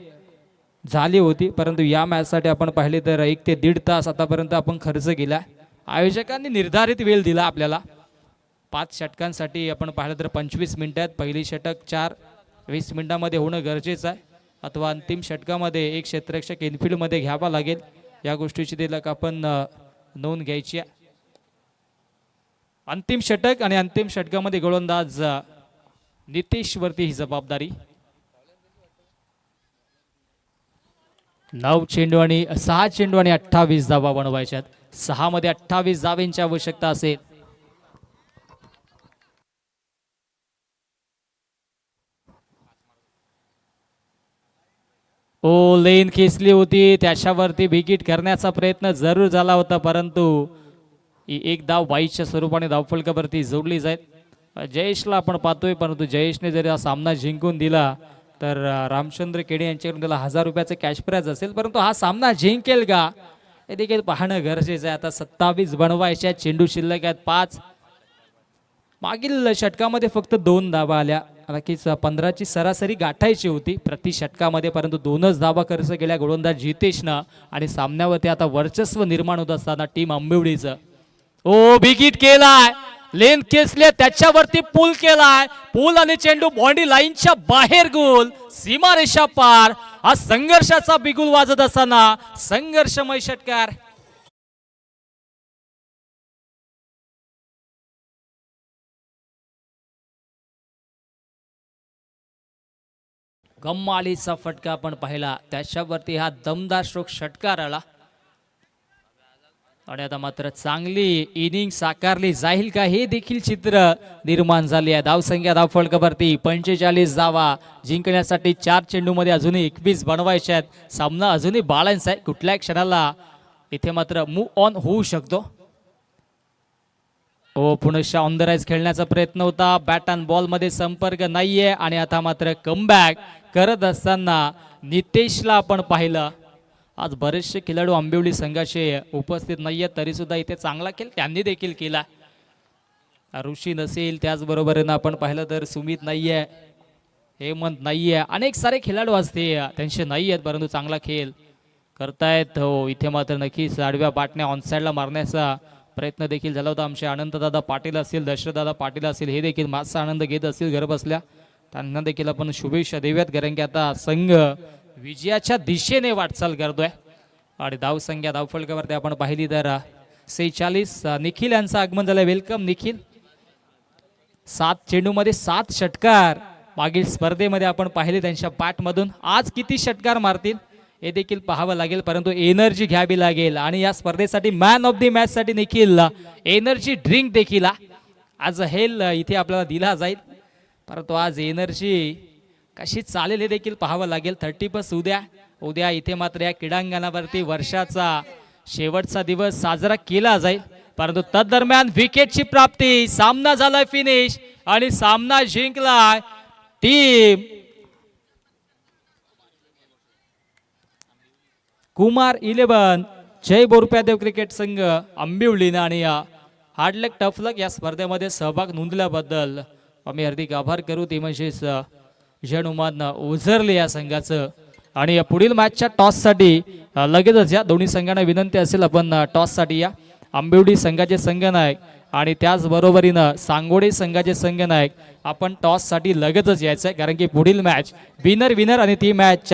Speaker 2: झाली होती, परंतु या मॅचसाठी आपण पाहिले तर 1 ते 1.5 तास आतापर्यंत आपण खर्च केला. आयोजकांनी निर्धारित वेळ दिला आपल्याला 5 षटकांसाठी. आपण पाहिलं तर 25 मिनिटात पहिली षटक 20 मिनिटांमध्ये होणं गरजेचं आहे, अथवा अंतिम षटकामध्ये एक क्षेत्ररक्षक इनफिल्डमध्ये घ्यावा लागेल. या गोष्टीची तिलक आपण नोंद घ्यायची आहे. अंतिम षटक आणि अंतिम षटकामध्ये गोलंदाज नितेश वरती ही जबाबदारी. 9 चेंडू आणि 6 चेंडू आणि 28 धावा बनवायच्यात. 6 मध्ये 28 धावांची आवश्यकता असेल. लेन खेचली होती, त्याच्यावरती विकेट करण्याचा प्रयत्न जरूर झाला होता, परंतु एक धाव वाईच्या स्वरूपाने धावफलकावरती जोडली जाईल. जयेशला आपण पाहतोय, परंतु जयेशने जर हा सामना जिंकून दिला तर रामचंद्र केडे यांच्याकडून त्याला 1000 रुपयाचं कॅश प्राइज असेल, परंतु हा सामना जिंकेल का हे देखील पाहणं गरजेचं आहे. आता 27 बनवायच्या, चेंडू शिल्लक आहेत 5. मागील षटकामध्ये फक्त 2 धावा आल्या, नक्कीच 15ची सरासरी गाठायची होती प्रति षटकामध्ये, परंतु 2च धावा खर्च केल्या गोलंदाज जितेशनं आणि सामन्यावरती आता वर्चस्व निर्माण होत असताना टीम आंबिवलीचं विकेट केलाय, लेन खेचले, त्याच्यावरती पूल केलाय, पूल आणि चेंडू बॉन्डी लाईनच्या बाहेर, गोल सीमारेषा पार. हा संघर्षाचा बिगुल वाजत असताना संघर्षमय षटकार. कमालीचा फटका आपण पाहिला, त्याच्यावरती हा दमदार स्ट्रोक षटकार आला आणि आता मात्र चांगली इनिंग साकारली जाईल का हे देखील चित्र निर्माण झाले आहे. धावसंख्या धावफलकावरती 45 धावा जिंकण्यासाठी 4 चेंडूमध्ये अजूनही 21 बनवायचे आहेत. सामना अजूनही बॅलन्स आहे, कुठल्याही क्षणाला इथे मात्र मूव्ह ऑन होऊ शकतो. पुनश्च ऑन द राईज खेळण्याचा प्रयत्न होता, बॅट अँड बॉल मध्ये संपर्क नाहीये आणि आता मात्र कमबॅक करत असताना नितेशला आपण पाहिलं. आज बरेचसे खेळाडू आंबिवली संघाचे उपस्थित नाहीये, तरी सुद्धा इथे चांगला खेळ त्यांनी देखील केला. ऋषी नसेल, त्याचबरोबरीनं आपण पाहिलं तर सुमित नाहीये, हेमंत नाहीये, अनेक सारे खेळाडू असते त्यांचे नाही आहेत, परंतु चांगला खेळ करतायत. इथे मात्र नक्कीच आडव्या बाटण्या ऑनसाईडला मारण्याचा प्रयत्न देखील झाला होता. आमचे आनंददादा पाटील असतील, दशरथदादा पाटील असतील, हे देखील माझा आनंद घेत असतील घर बसल्या, त्यांना देखील आपण शुभेच्छा देऊयात, कारण की आता संघ विजयाच्या दिशेने वाटचाल करतोय. आणि धावसंख्या धावफलकावरती आपण पाहिली तर 46. निखिल यांचं आगमन झालं, वेलकम निखिल. 7 चेंडूमध्ये 7 षटकार मागील स्पर्धेमध्ये आपण पाहिले त्यांच्या बॅटमधून. आज किती षटकार मारतील हे देखील पाहावं लागेल, परंतु एनर्जी घ्यावी लागेल आणि या स्पर्धेसाठी मॅन ऑफ द मॅच साठी निखिल एनर्जी ड्रिंक देखील आज हेल इथे आपल्याला दिला जाईल, परंतु आज एनर्जी कशी चालेल हे देखील पाहावं लागेल. 30+ उद्या इथे मात्र या क्रीडांगणावरती वर्षाचा शेवटचा दिवस साजरा केला जाईल, परंतु तदरम्यान विकेटची प्राप्ती, सामना झालाय फिनिश आणि सामना जिंकलाय टीम कुमार 11 जय बोरप्यादेव क्रिकेट संघ आंबिवलीनं. आणि हार्डलक टफलक या स्पर्धेमध्ये सहभाग नोंदल्याबद्दल आम्ही हार्दिक आभार करू. ते म्हणजेच जनुमान उझरले या संघाचं. आणि या पुढील मॅचच्या टॉससाठी लगेचच या दोन्ही संघांना विनंती असेल, आपण टॉससाठी या. आंबिवली संघाचे संघनायक आणि त्याचबरोबरीनं सांगोडे संघाचे संघनायक आपण टॉससाठी लगेचच यायचं आहे, कारण की पुढील मॅच विनर आणि ती मॅच